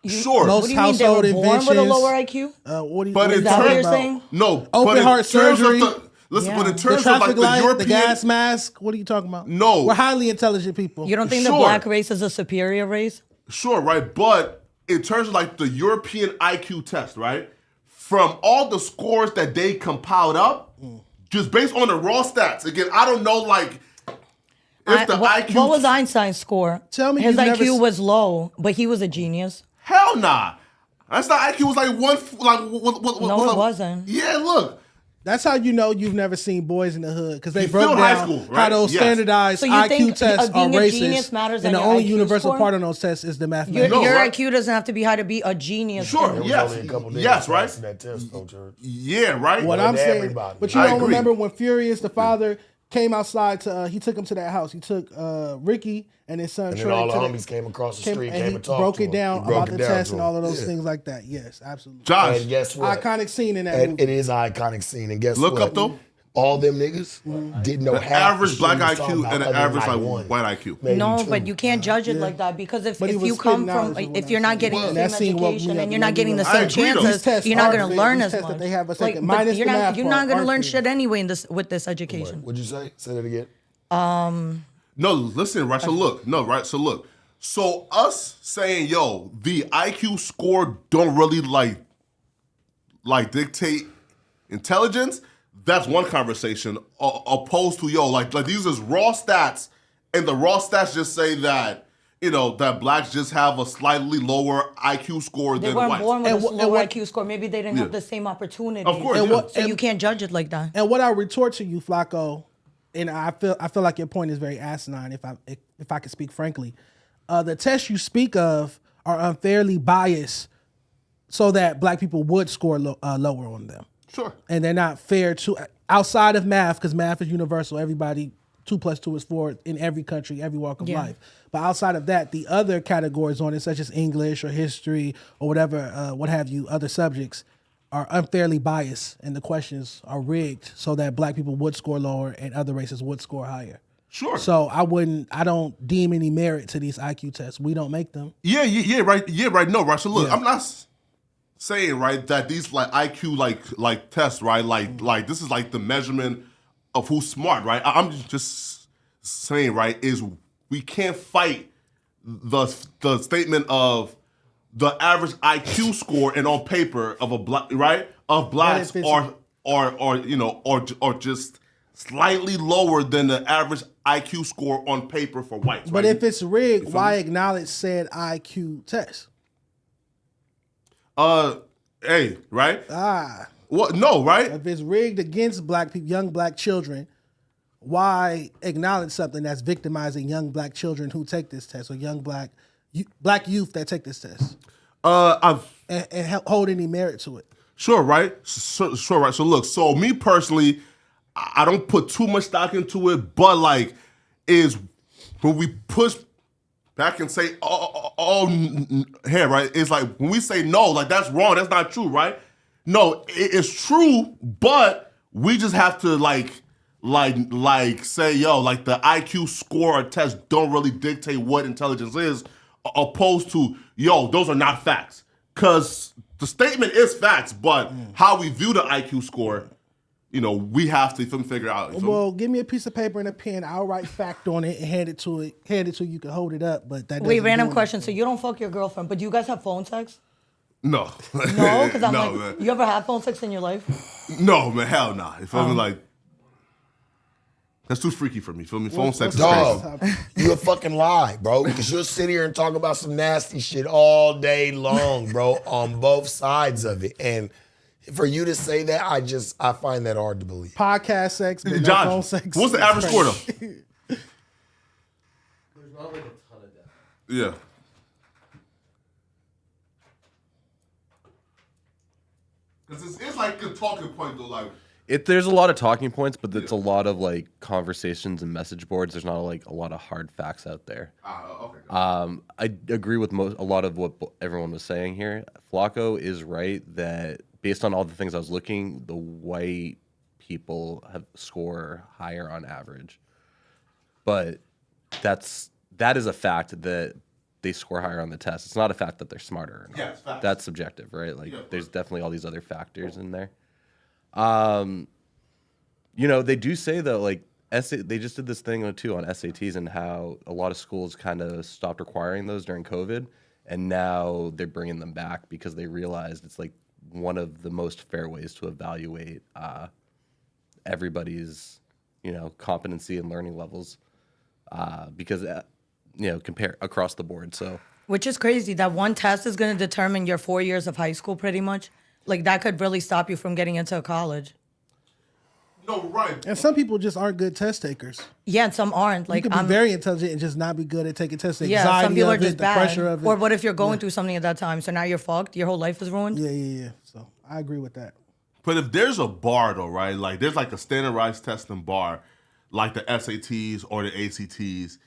Sure. Most What do you mean they were household born with a inventions. lower IQ? What do you? But what in are you Is that what talking you're about? saying? No, Open but in heart terms surgery. Of listen, Yeah. but in The terms of traffic like the light, European, the gas mask. What are you talking about? No. We're highly intelligent people. You don't think the Sure. black race is a superior race? sure, right? But in terms of like the European IQ test, right? From all the scores that they compiled up, just based on the raw stats. Again, I don't know like if the IQ. What was Einstein's score? Tell me his you've never IQ s- was low, but he was a genius. Hell nah. That's not IQ was like one like what, No, it wasn't. Yeah, look. That's how you know you've never seen Boys in the Hood, because they You broke feel down high school, how right? those Yes. standardized So you IQ think tests are being a genius racist, matters and the than your only IQ universal score? part on those tests is the Your, mathematics. No, your right? IQ doesn't have to be high to be a genius. Sure. There was Yes. only a couple niggas Yes, right? passing that test, though, Church. Yeah, right? What Well, I'm to saying, everybody. but you I don't agree. remember when Furious, the father, came outside to he took him to that house. He took Ricky and his son And then Trey all the to homies came across the street, and came he and talked broke to it him. down He broke about it the down test to and him. all of those Yeah. things like that. Yes, absolutely. Josh, And guess what? Iconic scene in that And movie. it is an iconic scene. And guess Look what? up, though. All them niggas didn't know the half average shit black he was talking IQ about and an other than average like one. white IQ. Maybe No, two. but you can't judge it like that, because if But he you was come spitting from, knowledge is if what you're I'm not saying. getting Well, the that same scene woke me education up and you're not and getting the I same agree, though. These chances, tests you're not are going to fair. learn These as tests that much. they have a second, but minus you're the not math you're part, not going to aren't learn fair. shit anyway in this with this education. What'd you say? Say that again. No, listen, right? So look, no, right? So look. So us saying, yo, the IQ score don't really like dictate intelligence, that's one conversation. Opposed to, yo, like these is raw stats, and the raw stats just say that, you know, that blacks just have a slightly lower IQ score They than weren't whites. born with And a wh- and lower what- IQ score. Maybe they didn't have the same opportunity. Of course, And yeah. what- So you can't judge it like that. And what I retort to you, Flacco, and I feel like your point is very asinine. If I could speak frankly, the tests you speak of are unfairly biased, so that black people would score lower on them. Sure. And they're not fair to outside of math, because math is universal. Everybody 2 + 2 is 4 in every country, every walk of life. But outside of that, the other categories on it, such as English or history or whatever, what have you, other subjects, are unfairly biased, and the questions are rigged so that black people would score lower and other races would score higher. Sure. So I don't deem any merit to these IQ tests. We don't make them. Yeah, right. No, right. So look, I'm not saying, right, that these like IQ like tests, right, like this is like the measurement of who's smart, right? I'm just saying, right, is we can't fight the statement of the average IQ score and on paper of a black, right, of blacks or just slightly lower than the average IQ score on paper for whites. But right? if it's rigged, why acknowledge said IQ test? Hey, right? What? No, right? If it's rigged against black people, young black children, why acknowledge something that's victimizing young black children who take this test, or young black youth that take this test? And hold any merit to it. Sure, right? Sure, right. So look, so me personally, I don't put too much stock into it, but like, is when we push back and say, here, right? It's like when we say no, like that's wrong, that's not true, right? No, it's true, but we just have to like say, yo, like the IQ score or test don't really dictate what intelligence is, opposed to, yo, those are not facts. Because the statement is facts, but how we view the IQ score, you know, we have to figure out. Well, give me a piece of paper and a pen. I'll write fact on it and hand it to you. You can hold it up, but that. Wait, random question. So you don't fuck your girlfriend, but do you guys have phone sex? No. No, because I'm No, like, man. you ever had phone sex in your life? No, man, hell nah. You feel me? Like, that's too freaky for me. You feel me? Phone sex is Dog, crazy. you a fucking lie, bro. Because you'll sit here and talk about some nasty shit all day long, bro, on both sides of it. And for you to say that, I find that hard to believe. Podcast sex, but no Josh, phone sex. what's the average score though? There's not like a ton of data. Yeah. Because it's like a talking point though, like. There's a lot of talking points, but it's a lot of like conversations and message boards. There's not like a lot of hard facts out there. Okay. I agree with a lot of what everyone was saying here. Flacco is right that based on all the things I was looking, the white people score higher on average. But that is a fact that they score higher on the test. It's not a fact that they're smarter or not. Yeah, it's facts. That's subjective, right? Like there's definitely all these other factors in there. You know, they do say though, like they just did this thing too on SATs and how a lot of schools kind of stopped requiring those during COVID, and now they're bringing them back because they realized it's like one of the most fair ways to evaluate everybody's, you know, competency and learning levels because you know, compare across the board. So Which is crazy. That one test is going to determine your 4 years of high school, pretty much. Like that could really stop you from getting into a college. No, right. And some people just aren't good test takers. Yeah, and some aren't. Like You could be very intelligent and just not be good at taking tests. The yeah, anxiety some people of are just it, the bad. pressure of it. Or what if you're going through something at that time? So now you're fucked. Your whole life is ruined. Yeah. So I agree with that. But if there's a bar though, right? Like there's like a standardized testing bar, like the SATs or the ACTs,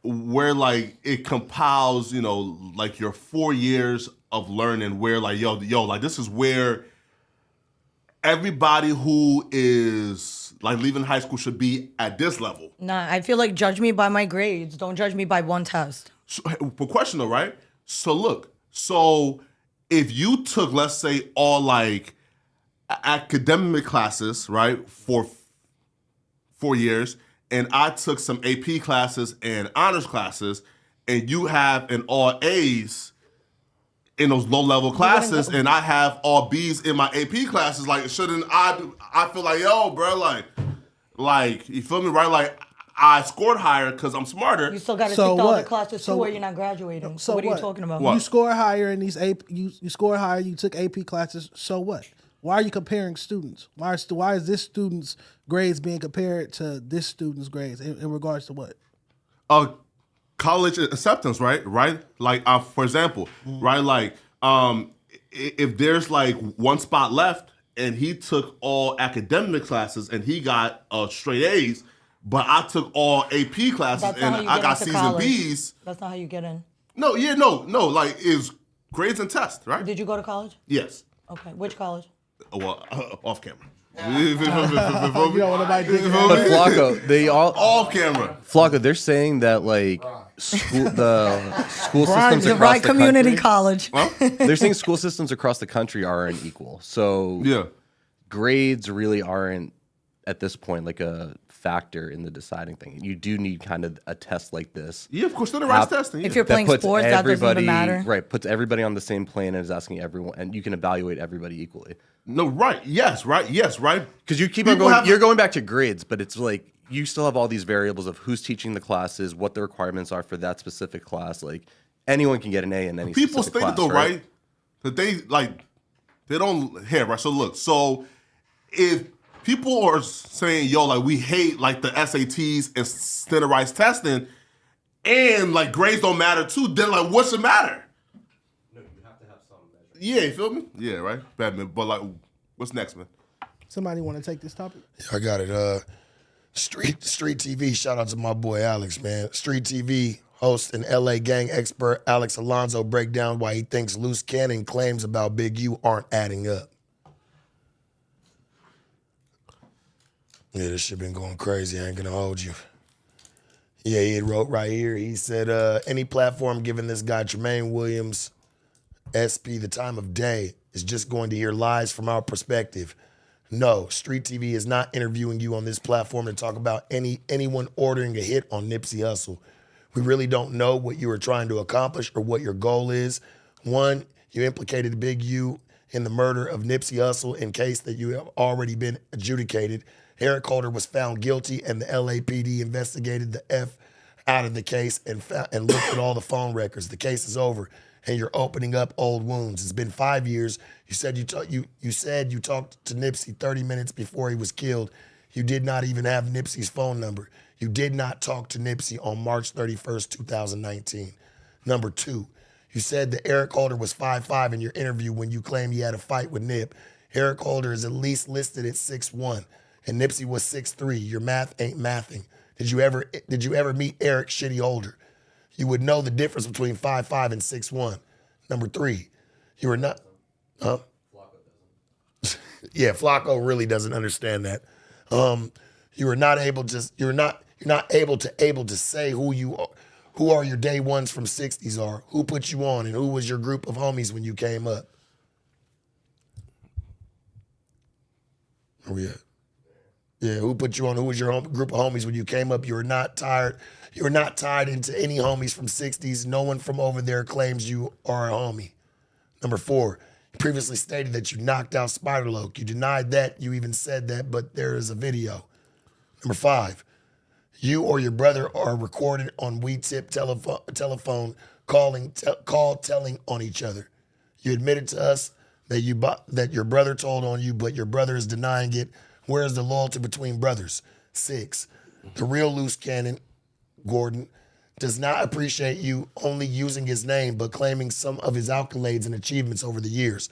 where like it compiles, you know, like your 4 years of learning. Where like yo, like this is where everybody who is like leaving high school should be at this level. Nah, I feel like judge me by my grades. Don't judge me by one test. So, but question though, right? So look, so if you took, let's say, all like academic classes, right, for 4 years, and I took some AP classes and honors classes, and you have an all A's in those low-level classes, and I have all B's in my AP classes, like, shouldn't I feel like, yo, bro, like, you feel me, right? Like, I scored higher because I'm smarter. You still got to So take the what? other classes So too, or you're not graduating. So what are you talking about? What? You score higher in these AP. You score higher. You took AP classes. So what? Why are you comparing students? Why is this student's grades being compared to this student's grades in regards to what? College acceptance, right? Like, for example, right? Like, if there's like one spot left and he took all academic classes and he got straight A's, but I took all AP classes and I got C's and B's. That's not how you get in. No. Like, it's grades and tests, right? Did you go to college? Yes. Okay. Which college? Well, off camera. You don't want nobody thinking But Flacco, they all Off camera. Flacco, they're saying that like the school systems The across right the community country, college. they're saying school systems across the country aren't equal. So Yeah. grades really aren't at this point like a factor in the deciding thing. You do need kind of a test like this. Yeah, of course, standardized testing. If Yeah. you're playing puts sports, that doesn't everybody even matter. right, puts everybody on the same plane and is asking everyone, and you can evaluate everybody equally. No, right. Yes, right. Because you keep People on going, have- you're going back to grades, but it's like you still have all these variables of who's teaching the classes, what the requirements are for that specific class. Like anyone can get an A in any People specific think class, though, right? That they don't hear, right? So look, so if people are saying, yo, like we hate like the SATs and standardized testing, and like grades don't matter too, then like what's the matter? No, you have to have some measure. Yeah, you feel me? Yeah, right. Batman. But like, what's next, man? Somebody want to take this topic? I got it. Street TV. Shout out to my boy Alex, man. Street TV host and LA gang expert Alex Alonso break down why he thinks loose cannon claims about Big U aren't adding up. Yeah, this shit been going crazy. I ain't gonna hold you. Yeah, he wrote right here. He said, any platform giving this guy Tremaine Williams, SP, the time of day is just going to hear lies from our perspective. No, Street TV is not interviewing you on this platform to talk about anyone ordering a hit on Nipsey Hussle. We really don't know what you are trying to accomplish or what your goal is. One, you implicated Big U in the murder of Nipsey Hussle in case that you have already been adjudicated. Eric Holder was found guilty and the LAPD investigated the F out of the case and looked at all the phone records. The case is over and you're opening up old wounds. It's been 5 years. You said you talked to Nipsey 30 minutes before he was killed. You did not even have Nipsey's phone number. You did not talk to Nipsey on March 31st, 2019. Number two, you said that Eric Holder was 5'5" in your interview when you claimed he had a fight with Nip. Eric Holder is at least listed at 6'1", and Nipsey was 6'3". Your math ain't mathing. Did you ever meet Eric Shitty Holder? You would know the difference between 5'5" and 6'1". Number three, you were not, huh? Yeah, Flacco really doesn't understand that. You're not able to say who you are, who are your day ones from 60s are, who put you on, and who was your group of homies when you came up. Where we at? Yeah, who put you on? Who was your group of homies when you came up? You were not tied into any homies from 60s. No one from over there claims you are a homie. Number four, you previously stated that you knocked out Spider-Loke. You denied that. You even said that, but there is a video. Number five, you or your brother are recorded on WeTip telephone telling on each other. You admitted to us that your brother told on you, but your brother is denying it. Where is the loyalty between brothers? 6, the real loose cannon, Gordon, does not appreciate you only using his name, but claiming some of his accolades and achievements over the years.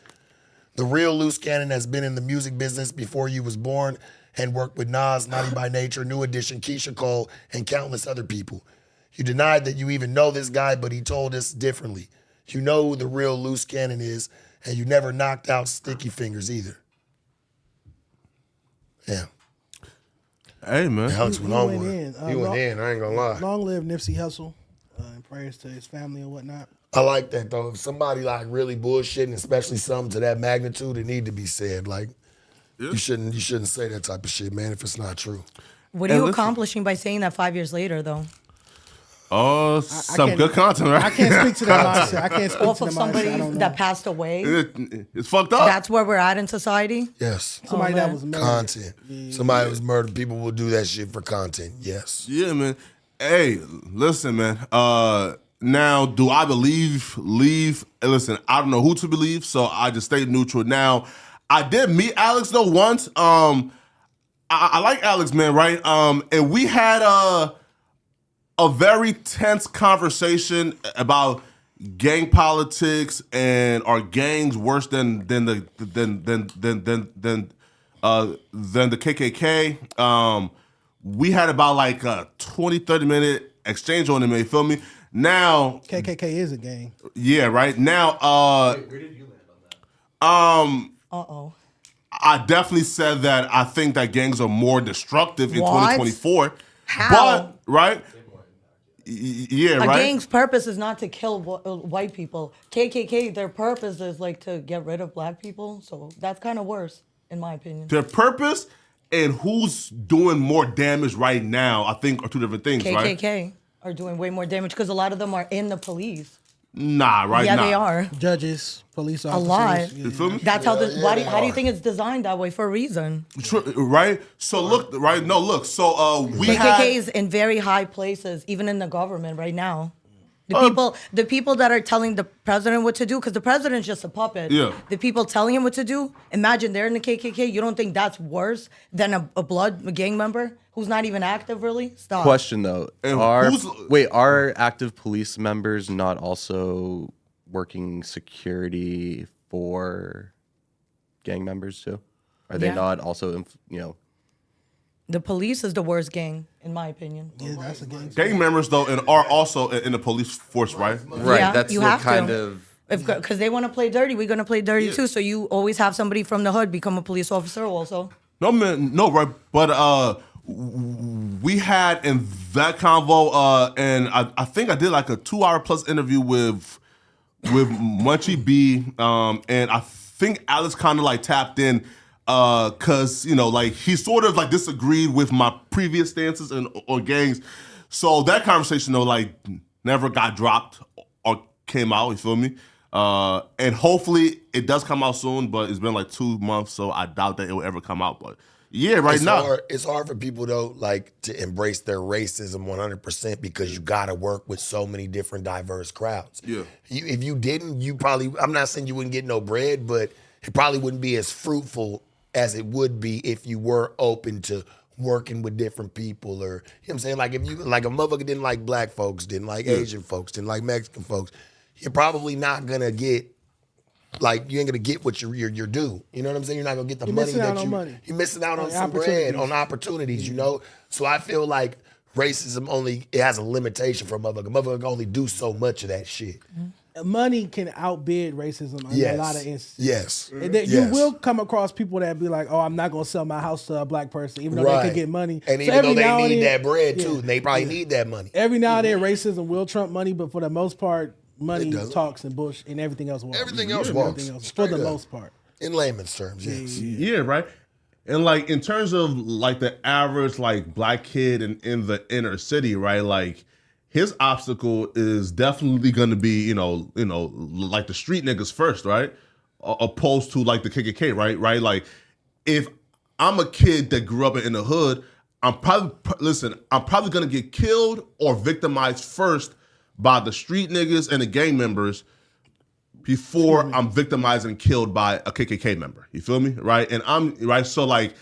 The real loose cannon has been in the music business before you was born and worked with Nas, Naughty by Nature, New Edition, Keisha Cole, and countless other people. You denied that you even know this guy, but he told us differently. You know who the real loose cannon is, and you never knocked out Sticky Fingers either. Yeah. Hey, man. Alex went He on went with in. it. He went in, I ain't gonna lie. Long live Nipsey Hussle, and prayers to his family and whatnot. I like that though. If somebody like really bullshitting, especially something to that magnitude, it need to be said. Like you shouldn't say that type of shit, man, if it's not true. What are you accomplishing by saying that 5 years later, though? Oh, some can't- good content, right? I can't speak to that mindset. I can't speak Off to of the mindset. I somebody don't know. that passed away? It's fucked up. That's where we're at in society? Yes. Somebody Oh, that man. was murdered. Content. Somebody was murdered. People will do that shit for content. Yes. Yeah, man. Hey, listen, man. Now, do I believe? Listen, I don't know who to believe, so I just stay neutral. Now, I did meet Alex though once. I like Alex, man, right? And we had a very tense conversation about gang politics and are gangs worse than the KKK. We had about like a 20-30 minute exchange on it, man. You feel me? Now KKK is a gang. Yeah, right. Now Where did you land on that? I definitely said that I think that gangs are more destructive in What? 2024. How? But, right? Yeah, A right? gang's purpose is not to kill white people. KKK, their purpose is like to get rid of black people. So that's kind of worse, in my opinion. Their purpose and who's doing more damage right now, I think, are two different things, right? KKK are doing way more damage because a lot of them are in the police. Nah, right? Yeah, nah. they are. Judges, police officers. lot. You feel me? That's how how do you are. think it's designed that way for a reason? Right? So look, right? No, look. So we KKK had... is in very high places, even in the government right now. The people that are telling the president what to do, because the president's just a puppet. Yeah. The people telling him what to do, imagine they're in the KKK. You don't think that's worse than a gang member who's not even active, really? Stop. Question though, And are active police members not also working security for gang members too? Are they Yeah. not also, The police is the worst gang, in my opinion. Yeah, that's a gang. Gang members, though, and are also in the police force, right? right? Yeah, That's you what have kind to. of. Because they want to play dirty, we're going to play dirty too. So you always have somebody from the hood become a police officer also. No, man, no, right? But we had in that convo, and I think I did like a 2-hour plus interview with Munchie B, and I think Alex kind of like tapped in, cause like he sort of like disagreed with my previous stances on gangs, so that conversation though like never got dropped or came out. You feel me? And hopefully it does come out soon, but it's been like 2 months, so I doubt that it will ever come out. But yeah, right now It's hard for people though, like to embrace their racism 100% because you got to work with so many different diverse crowds. Yeah. If you didn't, you probably. I'm not saying you wouldn't get no bread, but it probably wouldn't be as fruitful as it would be if you were open to working with different people, or you know what I'm saying? Like if you like a motherfucker didn't like black folks, didn't like Asian folks, didn't like Mexican folks, you're probably not gonna get. Like you ain't gonna get what you're due. You know what I'm saying? You're not gonna get the You're money missing that out on you. money. You're missing out on On some bread, opportunities. on opportunities. You know. So I feel like racism it has a limitation for a motherfucker. Motherfucker can only do so much of that shit. Money can outbid racism in a lot of instances. Yes. And then you will come across people that be like, "Oh, I'm not gonna sell my house to a black person, even though they could get money." And So even though every now they and need then- that bread too, Yeah. and they probably need that money. Every now and then, racism will trump money, but for the most part, money doesn't. talks and bush and everything else walks. Everything else walks. Everything else, for Straight the up. most part. In layman's terms, yes. Yeah, right. And like in terms of like the average like black kid in the inner city, right? Like his obstacle is definitely going to be, like the street niggas first, right? Opposed to like the KKK, right? Right? Like if I'm a kid that grew up in the hood, I'm probably going to get killed or victimized first by the street niggas and the gang members before I'm victimized and killed by a KKK member. You feel me? Right? And I'm right. So like,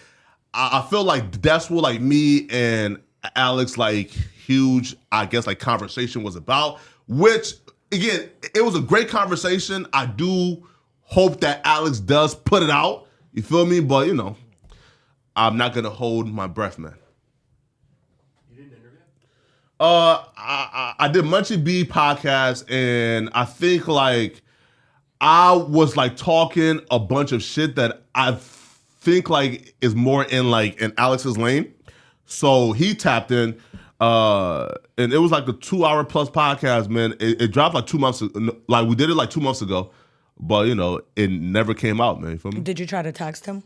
I feel like that's what like me and Alex like huge, I guess like conversation was about, which again, it was a great conversation. I do hope that Alex does put it out. You feel me? But I'm not going to hold my breath, man. You didn't interview? I did Munchie B podcast, and I think like I was like talking a bunch of shit that I think like is more in Alex's lane. So he tapped in, and it was like a 2-hour plus podcast, man. It dropped like 2 months ago. Like we did it like 2 months ago, but it never came out, man. You feel me? Did you try to text him?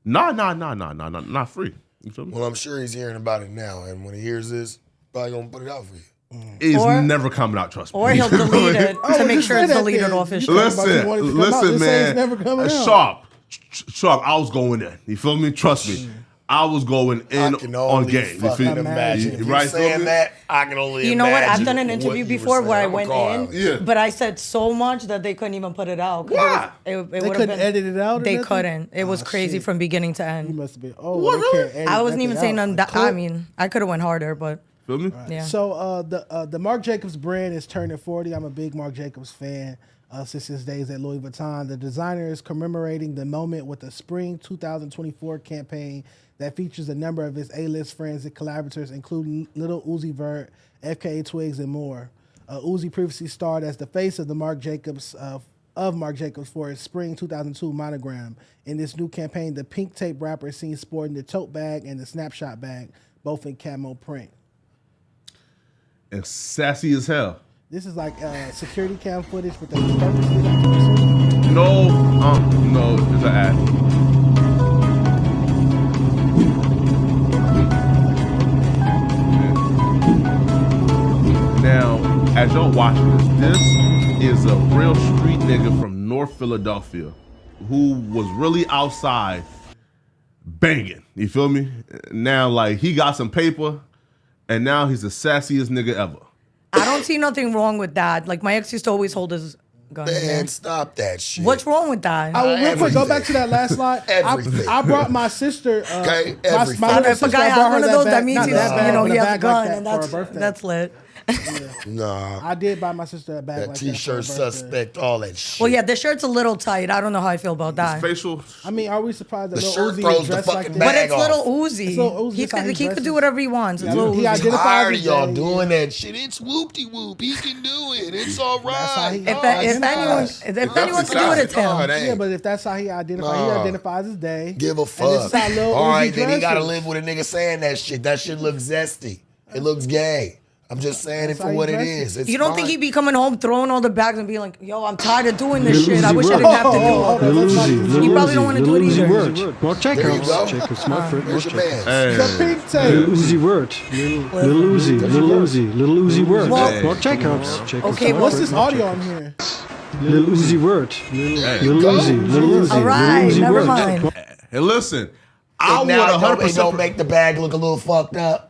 Nah, not free. You feel me? Well, I'm sure he's hearing about it now, and when he hears this, probably gonna put it out for you. It's Or- never coming out, trust me. Or he'll delete it to make just sure say it's that deleted then. off his You shit. talking about you wanted to come out, Listen, just say it's man. never coming out. Sharp, I was going in. You feel me? Trust me. I was going in I can on only game. You fucking feel imagine. If Right, you're saying Sylvia? that, I can only You know what? I've imagine done an what interview you were before where I saying. went Carl. in, Yeah. but I said so much that they couldn't even put it out. 'Cause Why? It would They have couldn't been edit it out or They nothing? couldn't. It was Oh, crazy shit. from beginning to You end. must have been. Oh, What, they really? can't edit I wasn't even nothing saying out. none. A That, I clip? mean, I could have went harder, but Feel me? yeah. So the Marc Jacobs brand is turning 40. I'm a big Marc Jacobs fan since his days at Louis Vuitton. The designer is commemorating the moment with a spring 2024 campaign that features a number of his A-list friends and collaborators, including Lil Uzi Vert, FKA Twigs, and more. Uzi previously starred as the face of the Marc Jacobs for his spring 2002 monogram. In this new campaign, the Pink Tape rapper is seen sporting the tote bag and the snapshot bag, both in camo print. And sassy as hell. This is like security cam footage, but they purposely like to pursue. No, it's an ad. Now, as y'all watching this is a real street nigga from North Philadelphia who was really outside banging. You feel me? Now, like, he got some paper, and now he's the sassiest nigga ever. I don't see nothing wrong with that. Like my ex used to always hold his gun. Man, stop that shit. What's wrong with that? Real quick, go Everything. back to that last slide. Everything. I brought my sister. Okay, my everything. little If a sister, guy I has brought her one of those, that bag- means not he's, that bag, he but has a bag gun, like that and for her that's birthday. that's lit. Nah, I did buy my sister a bag that like T-shirt that for her birthday. suspect, all that shit. Well, yeah, the shirt's a little tight. I don't know how I feel about that. Facial. I mean, are we surprised that The Lil shirt Uzi throws is the dressed fucking like bag But that? it's off. little Uzi. It's Lil Uzi, He that's how he could dresses. do whatever he wants. It's He Lil Uzi. identifies Tired of as y'all gay, doing that shit. It's whoop-de-whoop. He can do it. It's all how he- right. If, Oh, that, if that's anyone, nice. if anyone can do it, it's No, him. it ain't. Yeah, but if that's how he identifies, he Nah. identifies as gay. Give a And this fuck. is how Lil All Uzi right, then he gotta dresses. live with a nigga saying that shit. That shit looks zesty. It looks gay. I'm just saying That's it how for he what it dresses. is. It's You don't think fine. he'd be coming home, throwing all the bags and being like, yo, I'm tired of doing this Lil shit. I Uzi wish I Vert. didn't have to do all Lil this. Uzi, You probably don't want to do it Lil Uzi either. Vert. Marc There you Jacobs. go. Jacob's my friend. There's Marc your Jacobs. man. The pink Lil tape. Uzi Vert. Lil Uzi. Lil Uzi. Lil Uzi Vert. Well- Marc Jacobs. Jacob's Okay, my what's friend, This Marc audio I'm Jacobs. hearing. Lil Uzi Vert. Lil go. Uzi. Lil Uzi. All right, Lil Uzi never Vert. mind. Hey, listen, I would Now it 100%. don't make the bag look a little fucked up.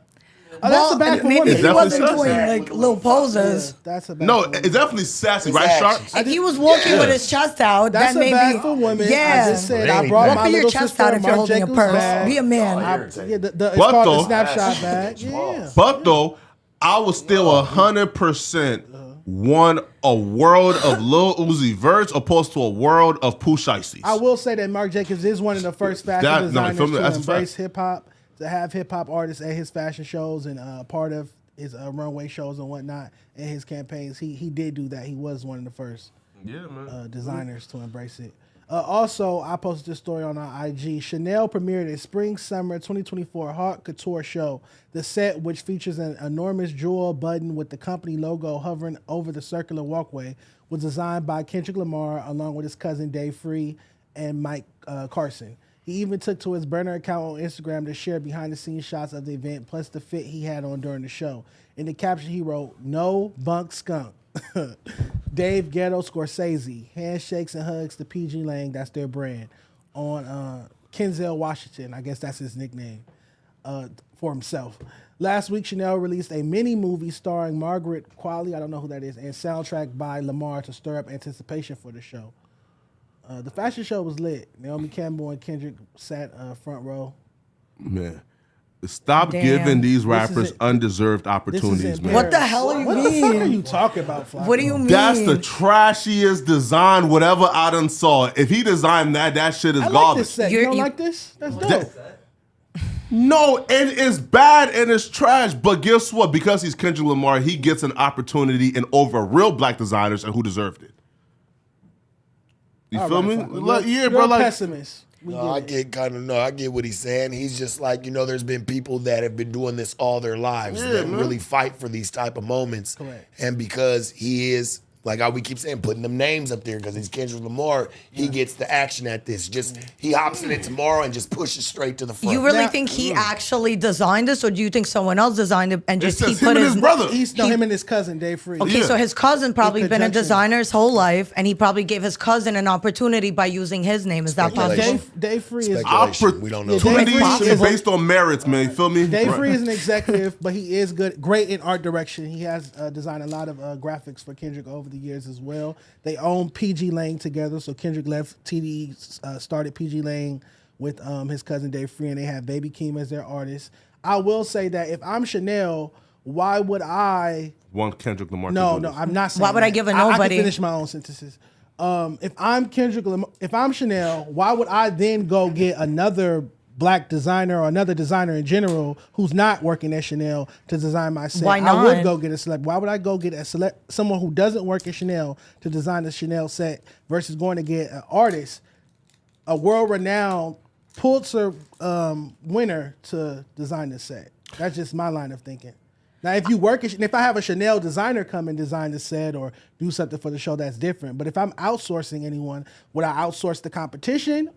Oh, that's a bag for maybe women. he It's wasn't definitely doing like little poses. That's a bag No, for women. it's definitely sassy, It's right, Sharp? actions. If he was walking Yeah. with his chest out, That's then a maybe. bag for women. Yeah. I just said I Really? brought Walk my with your little chest sister out if you're Marc holding a Jacobs purse. bag. Be a man. Yeah, it's But called the though- snapshot bag. Yeah. But though, I was still 100% want a world of Lil Uzi Verts opposed to a world of Pooh Shiesties. I will say that Marc Jacobs is one of the first fashion That- no, designers feel me? to That's a fact. embrace hip hop, to have hip hop artists at his fashion shows and part of his runway shows and whatnot and his campaigns. He did do that. He was one of the first designers to embrace it. Also, I posted this story on our IG. Chanel premiered a spring-summer 2024 haute couture show. The set, which features an enormous jewel Budden with the company logo hovering over the circular walkway, was designed by Kendrick Lamar along with his cousin Dave Free and Mike Carson. He even took to his burner account on Instagram to share behind-the-scenes shots of the event, plus the fit he had on during the show. In the caption, he wrote, "No bunk skunk." Dave Ghetto Scorsese, handshakes and hugs to PG Lang, that's their brand, on Kenzel Washington, I guess that's his nickname, for himself. Last week, Chanel released a mini movie starring Margaret Qualley, I don't know who that is, and soundtrack by Lamar to stir up anticipation for the show. The fashion show was lit. Naomi Campbell and Kendrick sat front row. Man, stop Damn. giving these This is rappers it. undeserved opportunities, This is man. What the hell are you What the fuck are mean? you talking about, Flaco? What do you mean? That's the trashiest design whatever I done saw. If he designed that, that shit is I like garbage. this set. You You're- don't you- like this? That's dope. No, and it's bad and it's trash. But guess what? Because he's Kendrick Lamar, he gets an opportunity and over real black designers and who deserved it. You All feel right, me? Flaco. Like, You're- yeah, you're bro. a Like, pessimist. We No, I get it. get I get what he's saying. He's just like, there's been people that have been doing this all their lives that really fight for these type of moments. Correct. And because he is Like how we keep saying, putting them names up there because he's Kendrick Lamar. He gets the action at this. Just he hops in it tomorrow and just pushes straight to the front. You really Now- think he actually designed this, or do you think someone else designed it and It just he says him put and his brother. Him and his cousin Dave Free. Okay, Yeah. so his cousin probably In been a conjunction. designer his whole life, and he probably gave his cousin an opportunity by using his name. Is that Speculation. possible? Dave Free is Speculation. We don't know. Opportunity Dave Free is is- based on merits, man. You feel me? Dave Right. Free is an executive, but he is great in art direction. He has designed a lot of graphics for Kendrick over the years as well. They own PG Lang together, so Kendrick left TDE, started PG Lang with his cousin Dave Free, and they have Baby Keem as their artist. I will say that if I'm Chanel, why would I? One Kendrick Lamar. No, to do no, this. I'm not saying. Why would I that. give a I nobody? can finish my own sentences. If I'm Kendrick Lamar, if I'm Chanel, why would I then go get another black designer or another designer in general who's not working at Chanel to design my set? Why I would not? go get a select. Why would I go get someone who doesn't work at Chanel to design the Chanel set versus going to get an artist, a world-renowned Pulitzer winner to design the set? That's just my line of thinking. Now, if you work, if I have a Chanel designer come and design the set or do something for the show, that's different. But if I'm outsourcing anyone, would I outsource the competition?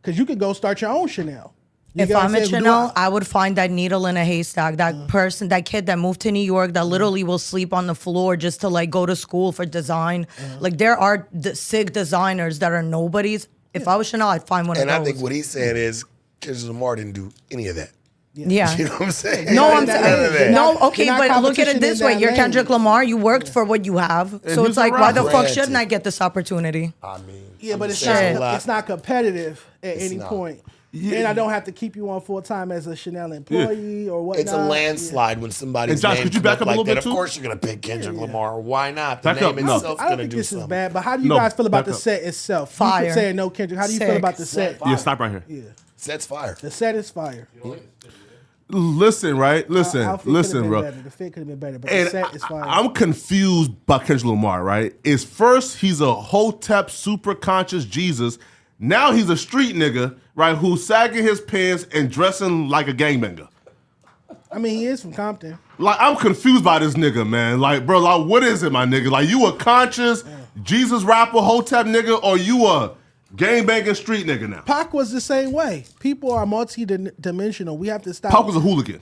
Because you could go start your own Chanel. You If get what I'm at saying? Chanel, I would find that needle in a haystack, that person, that kid that moved to New York that literally will sleep on the floor just to like go to school for design. Like there are sick designers that are nobodies. If I was Chanel, I'd find one And of I those. think what he's saying is Kendrick Lamar didn't do any of that. yeah. You know what I'm saying? No, I'm None of saying that. no. Okay, You're not but look at it competition this in way: that you're lane. Kendrick Lamar. You worked for what you have, so he's it's like, a why the rapper. fuck Granted. shouldn't I get this opportunity? I mean, Yeah, but it's saying, not, like, it's not competitive at It's any not. point. And I don't have to keep you on full time as a Chanel employee or whatnot. It's a landslide when somebody's And Josh, name could you come back up up a like little that. bit, Of too? course you're gonna pick Kendrick Lamar. Why not? The Back up, name no. itself's I don't gonna think do this something. is bad, but how do you No, guys feel about back the up. set itself? Fire. You keep saying no, Kendrick. How do you feel Sick. about the set? Yeah, stop right here. Yeah, That's fire. the set is fire. Listen, right? Listen, Outfit could've listen, been bro. better. The fit could have been better, but And the set is fire. I'm confused by Kendrick Lamar, right? Is first he's a Hotep super conscious Jesus. Now he's a street nigga, right? Who's sagging his pants and dressing like a gangbanger. I mean, he is from Compton. Like, I'm confused by this nigga, man. Like, bro, like, what is it, my nigga? Like, you a conscious Jesus rapper, Hotep nigga, or you a gangbanging street nigga now? Pac was the same way. People are multi-dimensional. We have to stop. Pac was a hooligan.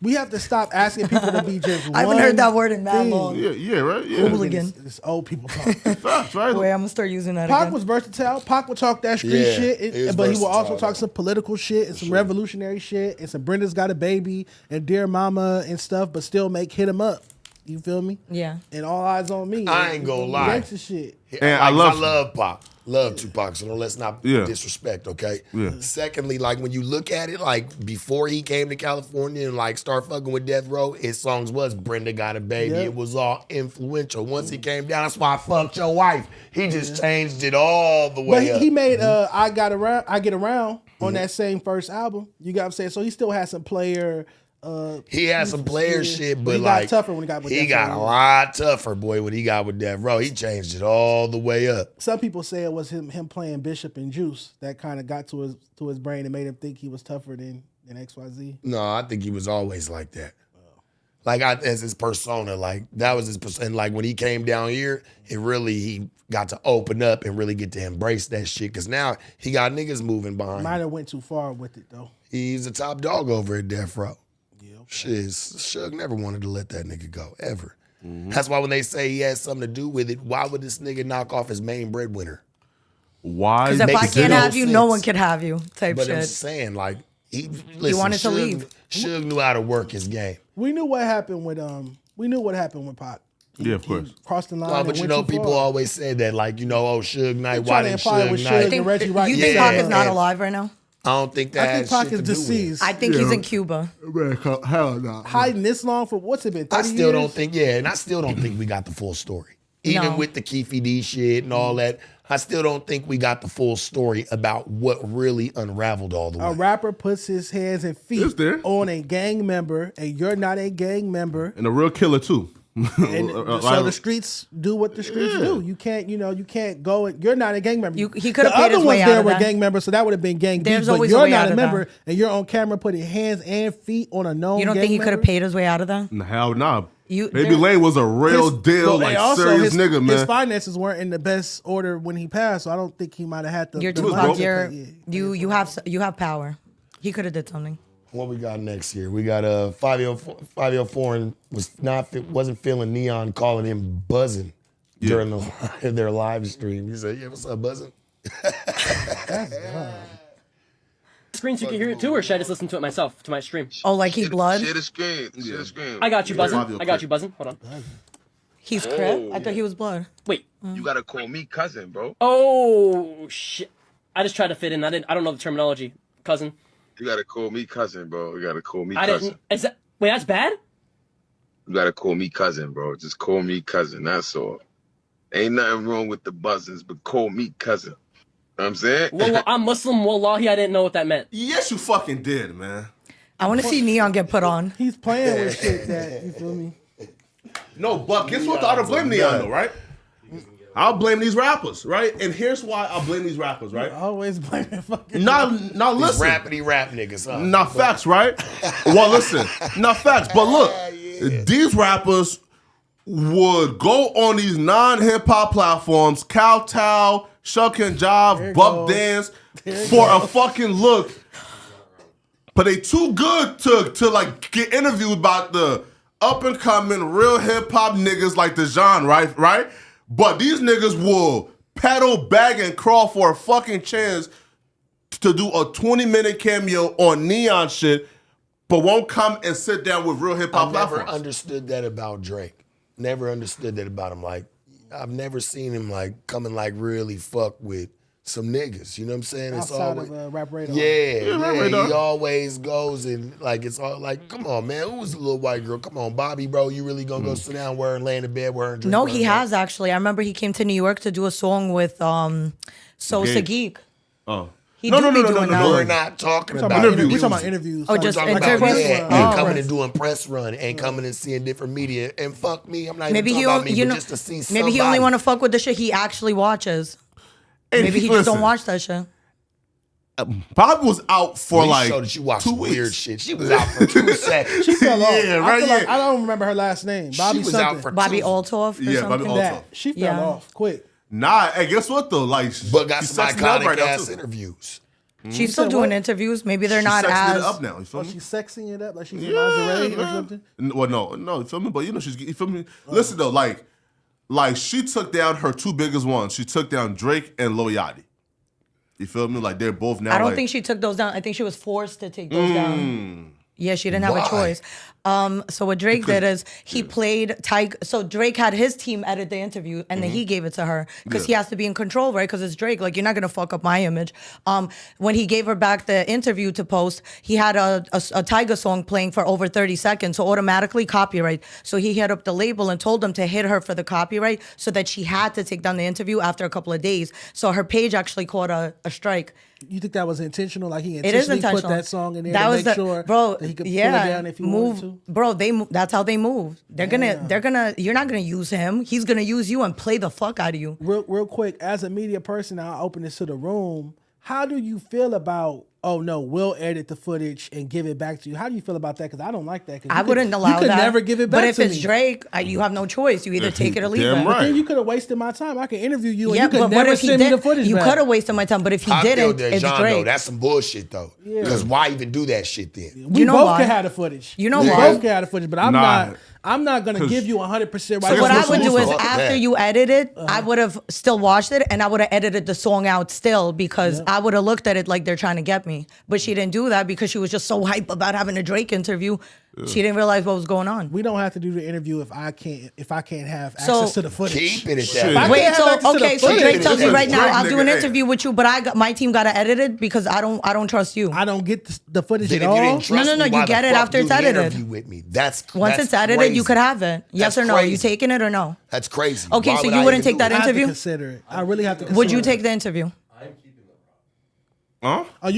We have to stop asking people to be just I haven't one heard that word in that thing. long. Yeah, right? Yeah. Hooligan. It's old people talk. Facts, right? Wait, I'm gonna start using that Pac again. was versatile. Pac would talk that street Yeah, shit, he was but he would also versatile, talk some political shit and some revolutionary shit and some Brenda's Got a Baby and Dear Mama and stuff, but still make Hit 'Em Up. You feel me? Yeah. And All Eyes on Me. I ain't gonna lie. Gangsta shit. And I I love- love Pac. Love Tupac, so let's not Yeah. disrespect, okay? Yeah. Secondly, like when you look at it, like before he came to California and like start fucking with Death Row, his songs was Brenda Got a Baby. Yeah. It was all influential. Once he came down, that's why I fucked your wife. He just changed it all the But way up. he made I Get Around on that same first album. You got what I'm saying? So he still has some player He had some player yeah. shit, But but he got like tougher when he got with he Death got Row. a lot tougher, boy, when he got with Death Row. He changed it all the way up. Some people say it was him playing Bishop and Juice that kind of got to his brain and made him think he was tougher than XYZ. No, I think he was always like that. Like as his persona, like that was his persona. And like when he came down here, he got to open up and really get to embrace that shit. Cause now he got niggas moving behind him. Might have went too far with it though. He's the top dog over at Death Row. Shit, Suge never wanted to let that nigga go, ever. That's why when they say he has something to do with it, why would this nigga knock off his main breadwinner? Why? Because if I makes can't zero have you, no sense. one can have you. Type But I'm shit. saying, like, listen, wanted to Suge- leave. Suge knew how to work his game. We knew what happened with Pac. Yeah, of course. Crossed the line. No, and but you went know, too people far. always say that, like, you know, oh, Suge Knight, They why try to didn't imply Suge with Knight? Suge You think, Reggie Wright you think Yeah, Pac is not and- alive right now? I don't think that I think has Pac shit is to do with it. deceased. I think he's in Cuba. Hell no. Hiding this long for what's it been? 30 I still don't years? think, and I still don't think we got the full story. Even No. with the Keefy D shit and all that, I still don't think we got the full story about what really unraveled all the way. A rapper puts his hands and It's feet there. on a gang member, and you're not a gang member. And a real killer, too. And so the streets do what the streets do. You can't go. You're not a gang member. He could have The paid other his ones way out there of were that. gang members, so that would have been gang There's beef. But always a you're way not out a of member, that. and you're on camera putting hands and feet on a known. You don't gang think he could have member? paid his way out of that? Hell nah. Baby Lane was a real deal, like serious his, nigga, man. His finances weren't in the best order when he passed, so I don't think he might have had the. You're the too money broke. to pay. You have power. He could have did something. What we got next here? We got 504 wasn't feeling Neon calling him buzzing during their live stream. He said, "Yeah, what's up, buzzing?" Screen so you can hear it too, or should I just listen to it myself to my stream? Oh, like he's blood. Share the screen. Share the screen. I got you, buzzing. I got you, buzzing. Hold on. He's Crip. I thought he was blood. Wait. You gotta call me cousin, bro. Oh shit! I just tried to fit in. I don't know the terminology, cousin. You gotta call me cousin, bro. You gotta call me I cousin. didn't. Is that? Wait, that's bad. You gotta call me cousin, bro. Just call me cousin. That's all. Ain't nothing wrong with the buzzings, but call me cousin. You know what I'm saying? Well, I'm Muslim. Wallahi, I didn't know what that meant. Yes, you fucking did, man. I want to see Neon get put on. He's playing with shit that you feel me. No, but guess what? I don't blame Neon though, right? I'll blame these rappers, right? And here's why I'll blame these rappers, right? Always blaming fucking. Now These listen. rapidy rap niggas, huh? Not facts, right? Well, listen, not facts. But look, these rappers would go on these non-hip hop platforms, kowtow, shuck and jive, buck dance for a fucking look. But they too good to like get interviewed by the up and coming real hip hop niggas like the genre, right? But these niggas will pedal, bag, and crawl for a fucking chance to do a 20-minute cameo on Neon shit, but won't come and sit down with real hip hop I never platforms. understood that about Drake. Never understood that about him. Like, I've never seen him like coming like really fuck with some niggas. You know what I'm saying? It's Outside always of Rap Radar. yeah. Radar. He always goes and like it's all like, come on, man. Who's the little white girl? Come on, Bobby, bro. You really gonna go sit down, lay in bed, wearing drink? No, he has actually. I remember he came to New York to do a song with Sosa Geek. Oh. He do be doing that. We're not talking We're about talking interviews. about interviews. Oh, just We're talking interviews? about press run. and Oh. coming and doing press run and coming and seeing different media. And fuck me, I'm not Maybe even he talking only, about me, you but know, just to see maybe somebody. he only want to fuck with the shit he actually watches. And Maybe he just don't watch that shit. Bobby was out for You like showed that you watched 2 some weeks. weird shit. She was out for 2 seconds. She fell off. Yeah, I right, feel like yeah. I don't remember her last name. Bobby was something. out for Bobby 2. Althoff or Yeah, Bobby something. Althoff. That she fell Yeah. off quick. Nah, hey, guess what though? Like, But got she's some sexing it up iconic right now, ass too. interviews. She's still said doing what? interviews. Maybe they're She's not sexing as. it up now. You feel Oh, me? she's sexing it up like she's in Yeah, lingerie or man. something. Well, no, you feel me? But you know, you feel me? Listen though, like she took down her 2 biggest ones. She took down Drake and Lil Yachty. You feel me? Like they're both now. I don't like, think she took those down. I think she was forced to take those down. Yeah, she didn't have Why? a choice. So what Drake did is he played Tyga. So Drake had his team edit the interview, and then he gave it to her because he has to be in control, right? Because it's Drake. Like, you're not gonna fuck up my image. When he gave her back the interview to post, he had a Tyga song playing for over 30 seconds, so automatically copyright. So he hit up the label and told them to hit her for the copyright, so that she had to take down the interview after a couple of days. So her page actually caught a strike. You think that was intentional? Like he It is intentionally intentional. put that song in there That to was make the, sure bro, that he could yeah, pull it down if he move, wanted to? bro. That's how they move. They're gonna. You're not gonna use him. He's gonna use you and play the fuck out of you. Real quick, as a media person, I'll open this to the room. How do you feel about, oh no, we'll edit the footage and give it back to you? How do you feel about that? Because I don't like that. I wouldn't allow You could that. never give it back But if to it's me. Drake, you have no choice. You either take it or leave Damn it. right. Then you could have wasted my time. I can interview you and Yeah, you could but what never if he send me the did? footage You back. could have wasted my time. But if he I feel didn't, that it's John, Drake. though, that's some bullshit though. Because why even do that shit then? We You know both why? can have the footage. You know we why? both can have the footage, but I'm Nah. not gonna 'Cause- give you 100% So right. What That's I would do is Fuck after that. you edit it, I would have still watched it and I would have edited the song out still because I would have looked at it like they're trying to get me. But she didn't do that because she was just so hype about having a Drake interview. She didn't realize what was going on. We don't have to do the interview if I can't have So- access to the footage. Keep it at Shit. that. If I Wait, can't have so access to the okay, so footage, Drake tells me Listen, right now, Drake I'll do an nigga, hey. interview with you, but my team got to edit it because I don't trust you. I don't get the footage Then at if you all. didn't trust No, me, you why the get it fuck after do it's the edited. interview with me? Once Once it's edited, you could have it. Yes That's or no? Are you crazy. taking it or no? That's crazy. Okay, Why so would you I wouldn't even take that do I have to interview? consider it. I really have to consider Would you it. take the interview? Huh? Oh,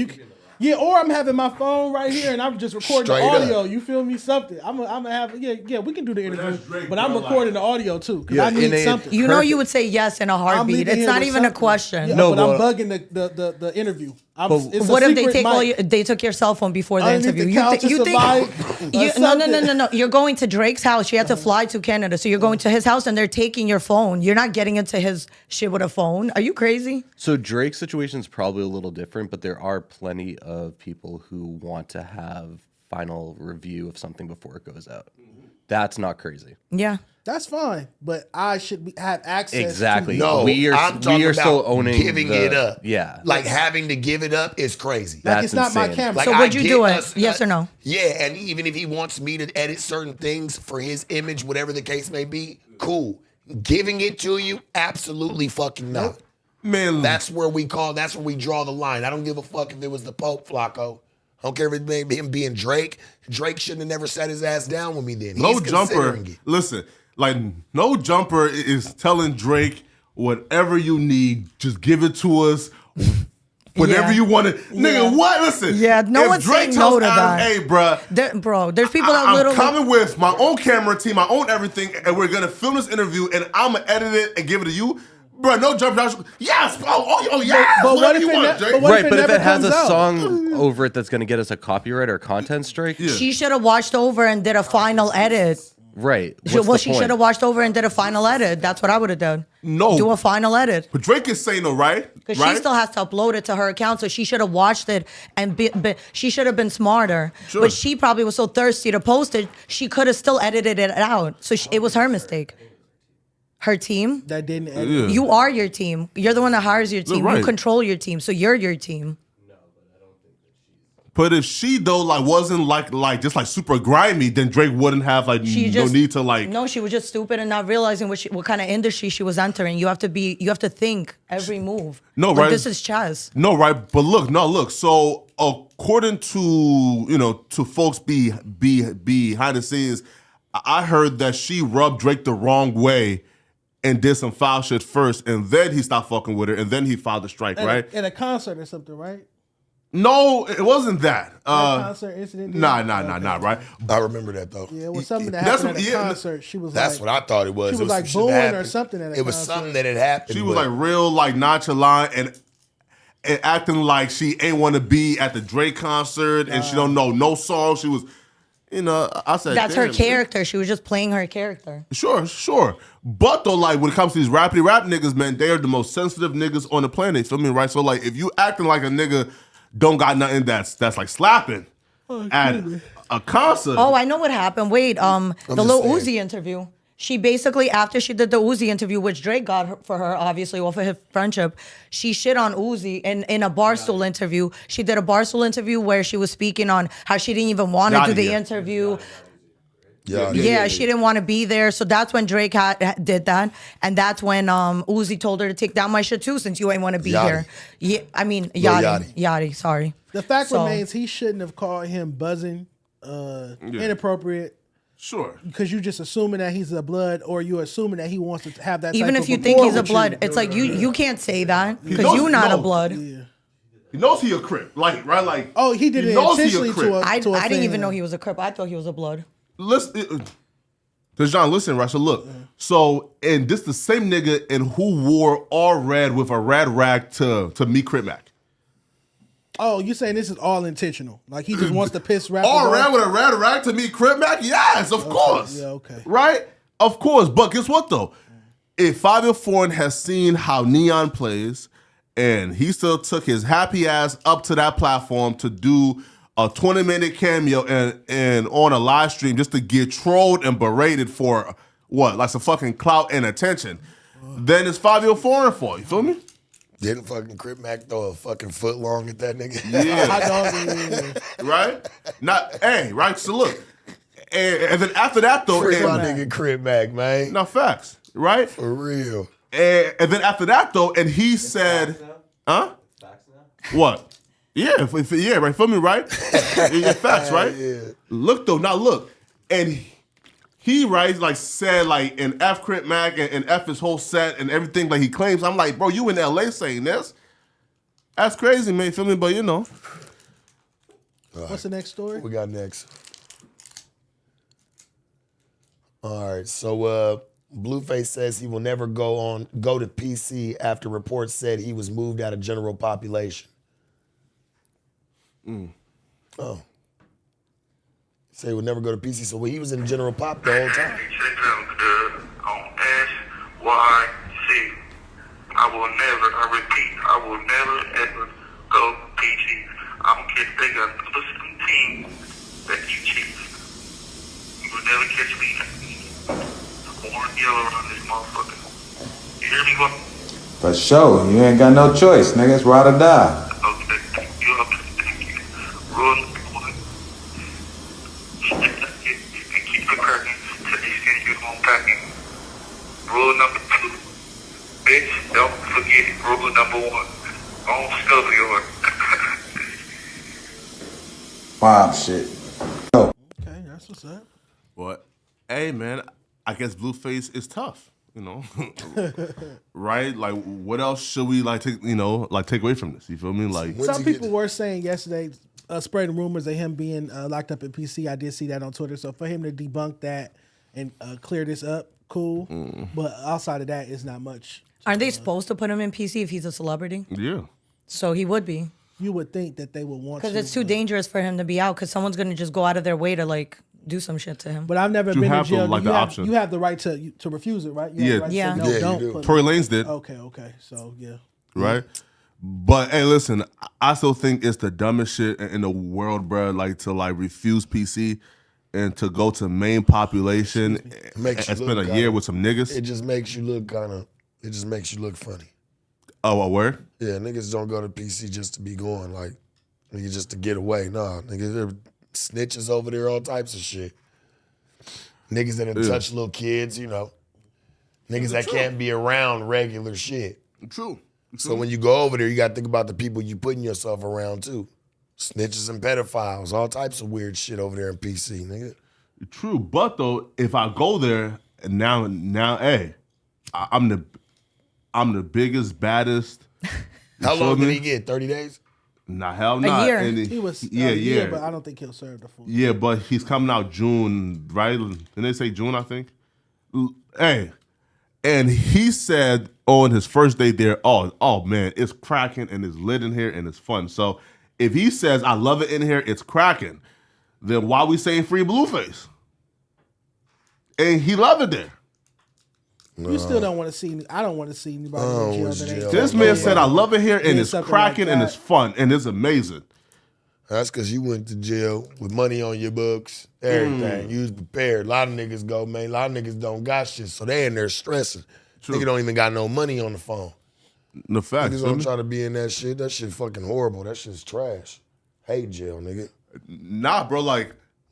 yeah, or I'm having my phone right here and I'm just recording Straight the up. audio. You feel me? Something. I'm gonna have. Yeah. We can do the interview, that's Drake, but I'm bro, recording the audio too because Yeah, I need and it- something. You know you would say yes in a I'm heartbeat. leaving It's here not with even a something. question. Yeah, No, but I'm but- bugging the interview. It's a What if they secret take mic. they took your cell phone before the Underneath interview? the couch is a mic or No. You're going to Drake's house. You had to fly to Canada, so you're going to his house, and they're taking your phone. You're not getting into his shit with a phone. Are you crazy? So Drake's situation is probably a little different, but there are plenty of people who want to have final review of something before it goes out. That's not crazy. Yeah. That's fine, but I should have access. Exactly. To No, we I'm talking are still about owning giving the- it up. Yeah. Like having to give it up is crazy. Like That's it's not my insane. camera. Like, So I would you get do it? us- Yes or no? Yeah, and even if he wants me to edit certain things for his image, whatever the case may be, cool. Giving it to you, absolutely fucking not. Man, That's where we draw the line. I don't give a fuck if it was the Pope, Flacco. I don't care if it him being Drake. Drake shouldn't have never sat his ass down with me then. No He's Jumper. considering it. Listen, like No Jumper is telling Drake whatever you need, just give it to us. Whatever Yeah. you want to, nigga. What? Listen. Yeah, no if one's Drake saying no tells to Adam, that. hey, bruh, Bro, there's people that I'm literally. coming with my own camera team, my own everything, and we're gonna film this interview, and I'm gonna edit it and give it to you, bro. No Jumper. Yes. Oh yes. But what whatever if you it want, ne- Drake. What Right, but if never it has a comes out? song over it that's going to get us a copyright or content strike, She should have watched over and did a final edit. right. What's the She point? should have watched over and did a final edit. That's what I would have done. No. Do a final edit. But Drake is saying no, right? Because Right? she still has to upload it to her account, so she should have watched it and she should have been smarter. Sure. But she probably was so thirsty to post it, she could have still edited it out. So it was her mistake. Her team. That didn't edit. Yeah. You are your team. You're the one that hires your team. right. You control your team, so you're your team. But if she though wasn't like just like super grimy, then Drake wouldn't have She no just need to like. No, she was just stupid and not realizing what kind of industry she was entering. You have to think every move. No, Like, right. This is chess. No, right, but look. So according to to folks behind the scenes, I heard that she rubbed Drake the wrong way and did some foul shit first, and then he stopped fucking with her, and then he filed the strike, right? In a concert or something, right? No, it wasn't that. Concert incident. Nah, right? I remember that though. Yeah, it was something that That's happened at a what- yeah, concert. She was That's like, what I thought it was. She It was like some shit that booing or happened. something at a It was concert. something that had happened. She was but- like real nonchalant and acting like she ain't want to be at the Drake concert and she don't know no song. She was, I said That's her "Damn, character. She was just playing her character. Sure. But though, like when it comes to these rappity rap niggas, man, they are the most sensitive niggas on the planet. Feel me, right? So like, if you acting like a nigga don't got nothing that's like slapping at a concert. Oh, I know what happened. Wait, the just Lil saying. Uzi interview. She basically, after she did the Uzi interview, which Drake got for her, obviously, off of his friendship, she shit on Uzi in a Barstool interview. She did a Barstool interview where she was speaking on how she didn't even want to do Yachty, the yeah. interview. Yeah, She didn't want to be there. So that's when Drake did that. And that's when Uzi told her to take down my shit too, since you ain't want to be Yachty. here. Yeah, I mean, Lil Yachty, sorry. The fact So- remains he shouldn't have called him buzzing, inappropriate. Sure. Because you just assuming that he's a blood, or you assuming that he wants to have that. Even type if of you think rapport he's a with blood, you. it's like you can't say that because knows- you're not a no. blood. He knows he a crip, like right, like. Oh, he did it knows he a intentionally crip. to a. I to a didn't even fan. know he was a crip. I thought he was a blood. Listen, John, listen, right? So look, and this the same nigga and who wore all red with a red rag to meet Crip Mac. Oh, you saying this is all intentional? Like he just wants to piss rappers All red off? with a red rag to meet Crip Mac? Yes, of course. Yeah, okay. Right? Of course. But guess what though? If Fabio Foreign has seen how Neon plays, and he still took his happy ass up to that platform to do a 20-minute cameo and on a live stream just to get trolled and berated for what? Like some fucking clout and attention. Then it's Fabio Foreign for you feel me? Didn't fucking Crip Mac throw a fucking foot long at that nigga? Yeah. Right? Right? So look. And then after that though, Free my and- nigga Crip Mac, man. no facts, right? For real. And then after that though, and he said, huh? What? Yeah, yeah, right. Feel me, right? Yeah, facts, right? Yeah. Look though, now look, and he right like said like an F Crip Mac and F his whole set and everything like he claims. I'm like, bro, you in LA saying this? That's crazy, man. Feel me? But you know, What's the next story? We got next. All right, so Blueface says he will never go to PC after reports said he was moved out of general population. Oh. Say he would never go to PC, so he was in General Pop the whole time. On SYC. I will never ever go PG. I don't care if they got some team that you cheat. You will never catch me orange yellow around this motherfucker. You hear me, bro? For sure. You ain't got no choice, nigga. It's ride or die. Okay, you up to rule number one. And keep it cracking to the extent you won't packing. Rule number two. Bitch, don't forget rule number one. Don't stuff yours. Mob shit. Okay, that's what's up. But hey, man, I guess Blueface is tough. You know, right? Like, what else should we take away from this? You feel me? Like, some people were saying yesterday, spreading rumors of him being locked up in PC. I did see that on Twitter. So for him to debunk that and clear this up, cool. But outside of that, it's not much. Aren't they supposed to put him in PC if he's a celebrity? Yeah. So he would be. You would think that they would want to. Because it's too dangerous for him to be out because someone's going to just go out of their way to do some shit to him. But I've never You been in have jail. the option. You have the right to refuse it, right? You have the Yeah. right to say, no, Yeah, don't you do. put Tory me. Lanez did. Okay. So, yeah. Right? But hey, listen, I still think it's the dumbest shit in the world, bro. To refuse PC and to go to main population and Makes you spend a look year kinda- with some niggas. It just makes you look it just makes you look funny. Oh, a word? Yeah, niggas don't go to PC just to be going, nigga, just to get away. Nah, niggas, there snitches over there, all types of shit. Niggas that done touch little kids, Niggas that can't be around regular shit. True. So when you go over there, you got to think about the people you putting yourself around too. Snitches and pedophiles, all types of weird shit over there in PC, nigga. True, but though, if I go there now, hey, I'm the biggest, baddest. How long did he get? 30 days? Nah, hell no. year. And He was yeah, yeah, but I don't think he'll serve the full. Yeah, but he's coming out June, right? Didn't they say June, I think? Hey, and he said on his first day there, oh man, it's cracking and it's lit in here and it's fun. So if he says, I love it in here, it's cracking, then why we saying free Blueface? And he love it there. You still don't want to see. I don't want to see anybody in jail that ain't. This man said, I love it here and Yeah, it's something cracking like and that. it's fun and it's amazing. That's because you went to jail with money on your books, everything. You was prepared. A lot of niggas go, man. A lot of niggas don't got shit, so they in there stressing. Nigga don't even got no money on the phone. The fact. Niggas don't try to be in that shit. That shit fucking horrible. That shit's trash. Hate jail, nigga. Nah, bro,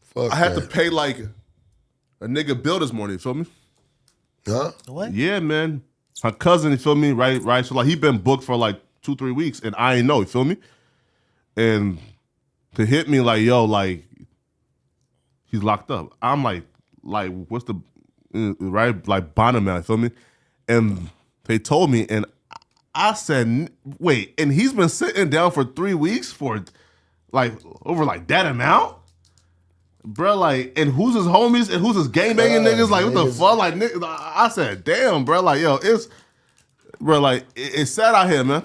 Fuck I had to that. pay a nigga bill this morning, you feel me? Huh? What? Yeah, man. My cousin, you feel me? Right. So he been booked for 2-3 weeks and I ain't know, you feel me? And to hit me he's locked up. I'm like what's the right? Bonner man, you feel me? And they told me and I said, wait, and he's been sitting down for 3 weeks for over that amount? Bro, and who's his homies and who's his gangbanging niggas? What the fuck? Niggas, I said, damn, bro. It's sad out here, man.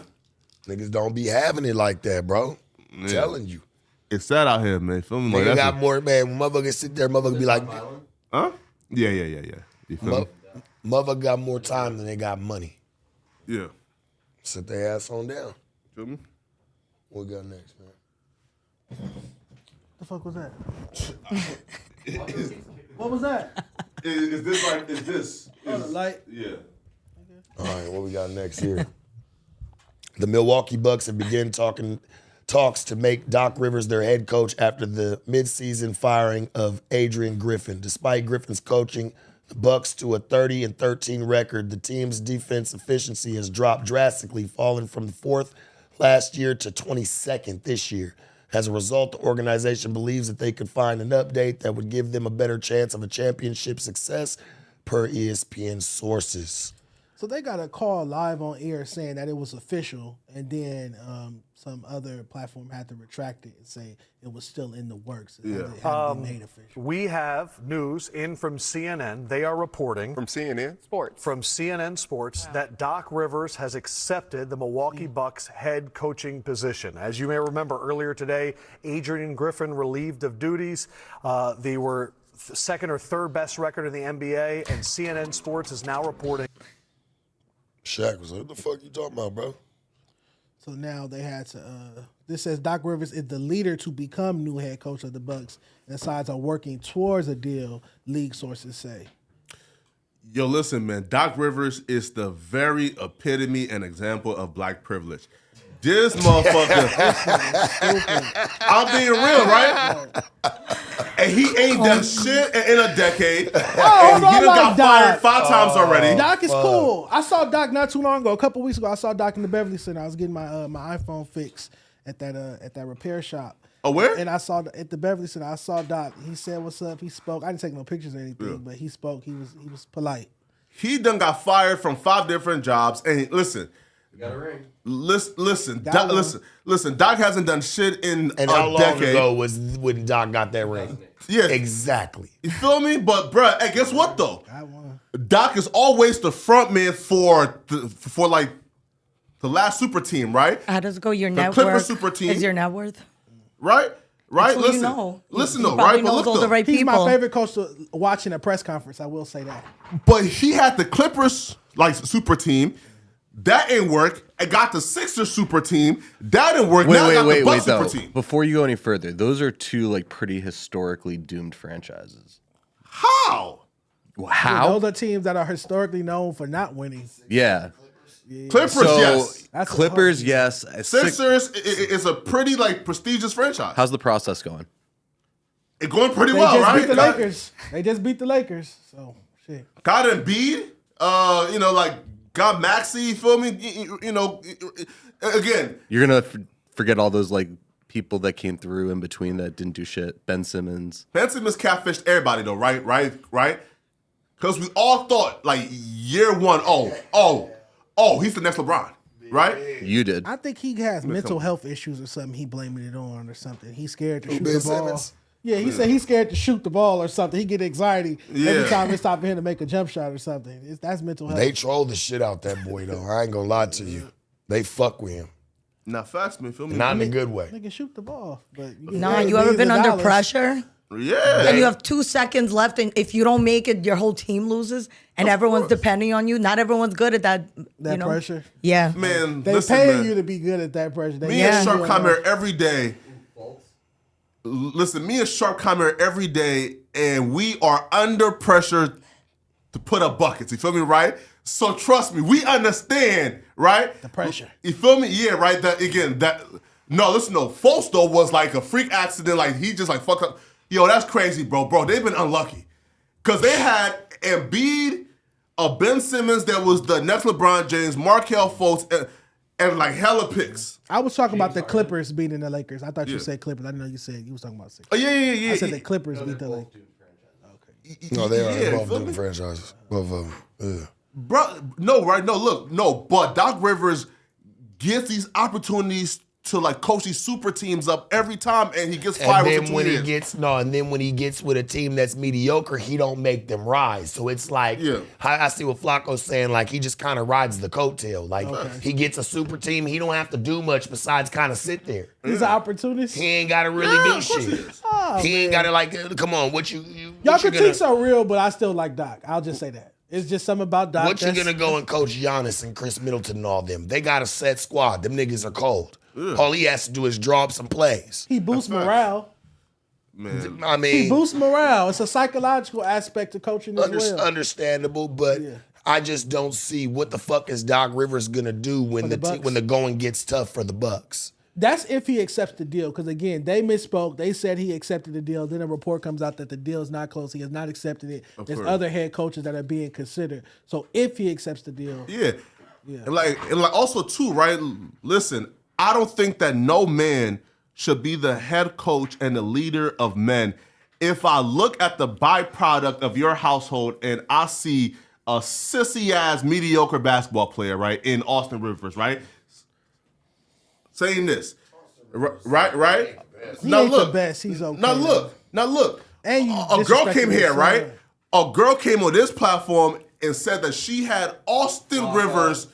Niggas don't be having it like that, bro. I'm telling you. It's sad out here, man. Feel me? Nigga got more, man. When motherfuckers sit there, motherfuckers be like, huh? Yeah. You feel me? Motherfucker got more time than they got money. Yeah. Sit their ass on down. Feel me? What we got next, man? The fuck was that? What was that? Is this? Oh, the light. Yeah. All right, what we got next here? The Milwaukee Bucks have begun talks to make Doc Rivers their head coach after the midseason firing of Adrian Griffin. Despite Griffin's coaching the Bucks to a 30-13 record, the team's defense efficiency has dropped drastically, falling from the 4th last year to 22nd this year. As a result, the organization believes that they could find an update that would give them a better chance of a championship success, per ESPN sources. So they got a call live on air saying that it was official, and then some other platform had to retract it and say it was still in the works. It hadn't been made official. We have news in from CNN. They are reporting From CNN? from CNN Sports that Doc Rivers has accepted the Milwaukee Bucks head coaching position. As you may remember earlier today, Adrian Griffin relieved of duties. They were second or third best record in the NBA, and CNN Sports is now reporting. Shaq was like, what the fuck you talking about, bro? So now they had to. This says Doc Rivers is the leader to become new head coach of the Bucks, and the sides are working towards a deal. League sources say. Yo, listen, man. Doc Rivers is the very epitome and example of black privilege. This motherfucker. I'm being real, right? And he ain't done shit in a decade. And he done got fired 5 times already. Doc is cool. I saw Doc not too long ago, a couple weeks ago. I saw Doc in the Beverly Center. I was getting my my iPhone fixed at that repair shop. Oh, where? And I saw at the Beverly Center. I saw Doc. He said, "What's up?" He spoke. I didn't take no pictures or anything, but he spoke. He was polite. He done got fired from 5 different jobs. And listen. You got a ring. Listen, Doc hasn't done shit in And a how long decade. ago was when Doc got that ring? Yeah. Exactly. You feel me? But, bruh, hey, guess what, though? Doc is always the front man for like the last super team, right? How does it go? Your The net Clippers worth super team. is your net worth. Right? Right? That's who you know. Listen He though, probably right? But knows look all the though. right He's people. my favorite coach to watch in a press conference. I will say that. But he had the Clippers like super team. That ain't work. I got the Sixers super team. That didn't work. Now I got the Bucks super team. Before you go any further, those are two like pretty historically doomed franchises. How? How? Those are teams that are historically known for not winning. Yeah. Clippers, So, yes. That's Clippers, yes. Sixers is a pretty like prestigious franchise. How's the process going? It's going pretty They well, just right? beat the Lakers. They just beat the Lakers. So shit. Got Embiid, like got Maxey, you feel me? Again. You're gonna forget all those like people that came through in between that didn't do shit. Ben Simmons. Ben Simmons catfished everybody though, right? Because we all thought like year one, he's the next LeBron, right? You did. I think he has mental health issues or something. He blaming it on or something. He's scared to shoot Ben the ball. Simmons? Yeah, he said he's scared to shoot the ball or something. He get anxiety Yeah. every time it's time for him to make a jump shot or something. That's mental health. They troll the shit out that boy though. I ain't gonna lie to you. They fuck with him. Now fast, man, feel me? Not in a good way. Nigga shoot the ball. But Nah, you ever been under pressure? Yeah. And you have 2 seconds left, and if you don't make it, your whole team loses, and everyone's depending on you. Not everyone's good at that. That you know? pressure. Yeah. Man, They listen, pay man. you to be good at that pressure. Me and Sharp come here every day. Listen, me and Sharp come here every day, and we are under pressure to put up buckets. You feel me, right? So trust me, we understand, right? The pressure. You feel me? Yeah, right. Fultz though was like a freak accident. Like he just like fucked up. Yo, that's crazy, bro. Bro, they've been unlucky because they had Embiid, Ben Simmons that was the next LeBron James, Markelle Fultz, and like hella picks. I was talking about the Clippers beating the Lakers. I thought you Yeah. said Clippers. I didn't know you said you was talking about Sixers. Oh yeah. I said the Clippers beat the Lakers. No, they are Yeah, both feel different me? franchises. Both of them. Yeah. Bro, no, right? No, look, no. But Doc Rivers gets these opportunities to like coach these super teams up every time, and he gets fired And within then 2 when years. he gets with a team that's mediocre, he don't make them rise. So it's like I see what Flacco's saying. Like he just kind of rides the coattail. Like he gets a super team, he don't have to do much besides kind of sit there. He's an opportunist. He ain't got to really do shit. Oh, He ain't got to like. Come on, what you Y'all what you critiques gonna, are real, but I still like Doc. I'll just say that. It's just something about Doc. What you gonna go and coach Giannis and Chris Middleton and all them? They got a set squad. Them niggas are cold. All he has to do is draw up some plays. He boosts morale. Man. I mean, He boosts morale. It's a psychological aspect to coaching as well. understandable, but I just don't see what the fuck is Doc Rivers gonna do when the the Bucks? when the going gets tough for the Bucks. That's if he accepts the deal. Because again, they misspoke. They said he accepted the deal. Then a report comes out that the deal is not close. He has not accepted it. There's course. other head coaches that are being considered. So if he accepts the deal, Yeah. And like also too, right? Listen, I don't think that no man should be the head coach and the leader of men. If I look at the byproduct of your household and I see a sissy ass mediocre basketball player, right, in Austin Rivers, right, saying this, right. He ain't the best. He's okay. Now look. And you A girl came disrespecting here, his right? son. A girl came on this platform and said that she had Austin Rivers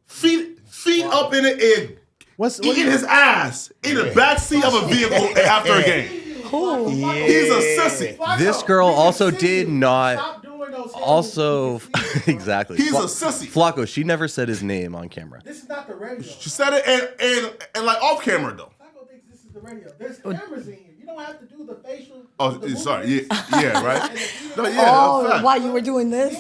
feet up in the air, eating his ass in the backseat of a vehicle after a game. Who? He's a sissy. This girl also did not. Stop doing those Also, exactly. He's a sissy. Flacco, she never said his name on camera. This is not the radio. She said it and like off camera though. Flacco thinks this is the radio. There's cameras in here. You don't have to do the facial. Oh, the sorry. movements. Yeah, right. No, yeah. Oh, fact. why you were doing this?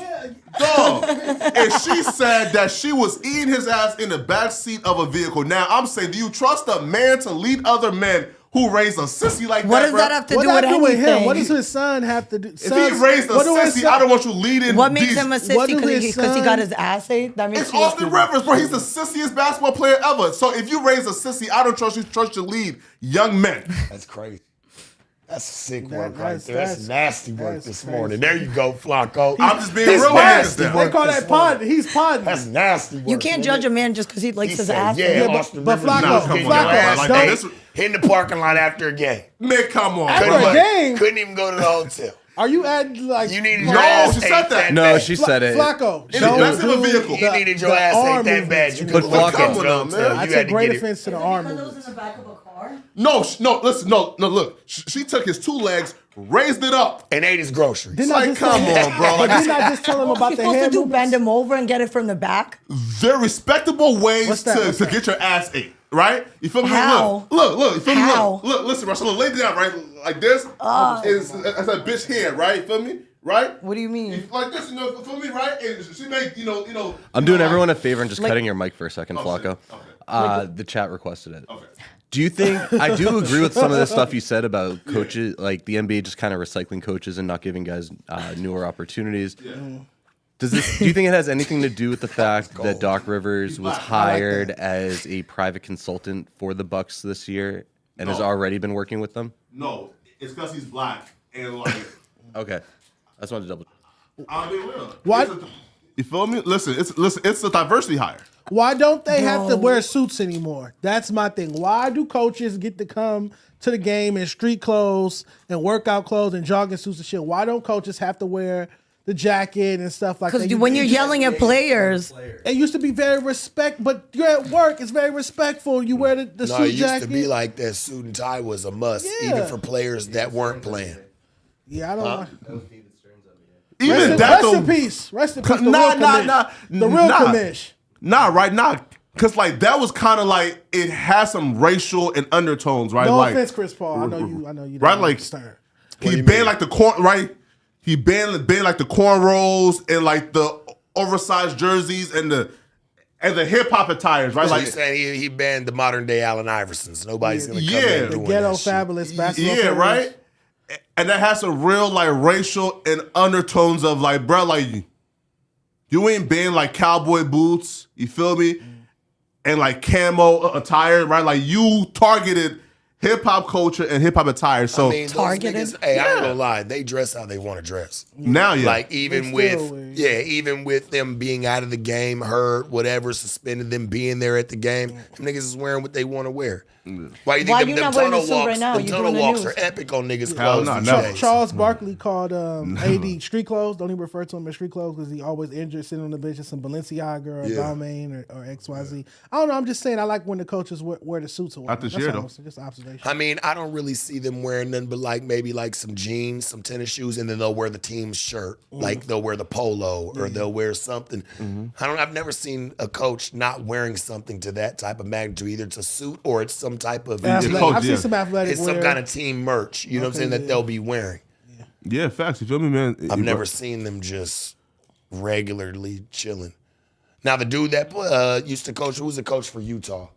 Dog. And she said that she was eating his ass in the backseat of a vehicle. Now, I'm saying, do you trust a man to lead other men who raised a sissy like What that, does bro? that have to What do that with do with anything? him? What does his son have to do? If he raised a sissy, I don't want you leading. What makes these- him a What sissy? do his Because he son- got his ass ate? That makes It's you Austin Rivers, bro. He's the sissiest basketball player ever. So if you raise a sissy, I don't trust you to lead young men. That's crazy. That's sick That- work right that's- there. That's that's- nasty work that's this crazy. morning. There you go, Flacco. I'm just being That's real with nasty niggas now. work They call this that morning. pod. He's podding. That's nasty work. You can't nigga. judge a man just because he likes He his said, ass. yeah, Yeah, Austin but Rivers Flacco, was getting Flacco, your ass like, ate. this- Hit in the parking lot after a game. Man, come on, After bro. a game? Couldn't even go to the hotel. Are you at like? You needed No, your ass she ate said that. No, bad. she said it. Flacco. In the don't back of a do vehicle. You the- needed your the ass arm ate that movements. bad. You But couldn't go Flacco- to Come the on now, hotel. man. You I had take to great get it. offense to the arm Because it movements. was in the back of a car. No, listen, no, look. She took his two legs, raised it up. And ate his groceries. Didn't I Like, just come tell- on, bro. But Like, didn't I just tell him about You're the supposed hand to do movements? bend him over and get it from the back. they're respectable ways What's that? What's to that? get your ass ate, right? You feel me? How? Look, you feel me? How? Look, listen, Russell, lay down, right? Like this. It's a bitch here, right? You feel me? Right? What do you mean? Like this, you feel me, right? And she make, you know. I'm doing everyone a favor and just Like- cutting your mic for a second, Flacco. Okay. The chat requested it. Okay. Do you think I do agree with some of the stuff you said about coaches, like the NBA just kind of recycling coaches and not giving guys newer opportunities? Do you think it has anything to do with the fact that Doc Rivers was hired as a private consultant for the Bucks this year and has No. already been working with them? No, it's because he's black and like. Okay, I just wanted to double. I'll be real. What? You feel me? Listen, it's a diversity hire. Why don't they have to No. wear suits anymore? That's my thing. Why do coaches get to come to the game in street clothes and workout clothes and jogging suits and shit? Why don't coaches have to wear the jacket and stuff like that? Because when you're yelling at players, it used to be very but you're at work. It's very respectful. You wear the No, suit it used jacket. to be like that. Suit and tie was a must, Yeah. even for players that weren't playing. Yeah, I don't. Like, Even that rest though. in peace. Rest in peace. The Nah, real nah, commish. nah. The real Nah. commish. Nah, right now. Cause like that was kind of like it has some racial and undertones, right? No like, offense, Chris Paul. I know you. Right, don't like understand. he banned like the corn, right? He banned like the cornrows and like the oversized jerseys and the hip hop attires, right? So Like he's saying he banned the modern day Allen Iversons. Nobody's gonna come Yeah. in The doing ghetto that shit. fabulous basketball. yeah, players. right. And that has some real like racial and undertones of like, bro, like you ain't banned like cowboy boots, you feel me? And like camo attire, right? Like you targeted hip hop culture and hip hop attire. So I mean, those Targeted? niggas, hey, I ain't gonna lie, they dress how they want to dress. now, yeah, Like even They still with wear- even with them being out of the game, hurt, whatever, suspended, them being there at the game, them niggas is wearing what they want to wear. Why you think Why them, you them not wearing tunnel a suit walks? right now? Them You tunnel doing the walks news. are epic on niggas' Hell clothes no, these never. days. Charles Barkley called AD street clothes. Don't even refer to him as street clothes because he always injured, sitting on the bench in some Balenciaga or Balmain or XYZ. I don't know. I'm just saying I like when the coaches wear the suits. Not this That's year, all. though. Just observation. I mean, I don't really see them wearing nothing but like maybe like some jeans, some tennis shoes, and then they'll wear the team's shirt. Like they'll wear the polo or they'll wear something. I've never seen a coach not wearing something to that type of magnitude. Either it's a suit or it's some type of Athletic- coach, I've yeah. seen some athletic it's some wear. kind of team merch. You know what I'm saying, that they'll be wearing. yeah, facts. You feel me, man? I've never seen them just regularly chilling. Now the dude that used to coach, who was the coach for Utah?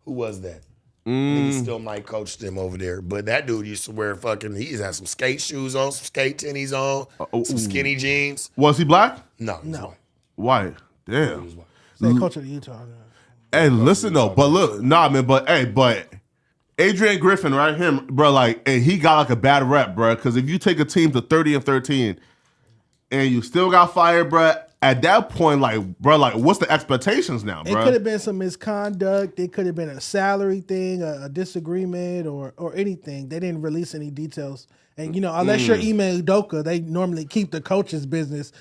Who was that? I think he still might coach them over there. But that dude used to wear he used to have some skate shoes on, some skate tennies on, some skinny jeans. Was he black? No. White. Damn. Say coach of the Utah. Hey, listen though, but look, nah, man, but Adrian Griffin, right? Him, bro, like, and he got like a bad rep, bro. Because if you take a team to 30-13, and you still got fired, bruh. At that point, like, bro, like, what's the expectations now, bro? It could have been some misconduct. It could have been a salary thing, a disagreement, or anything. They didn't release any details. And, unless you're Ime Udoka, they normally keep the coach's business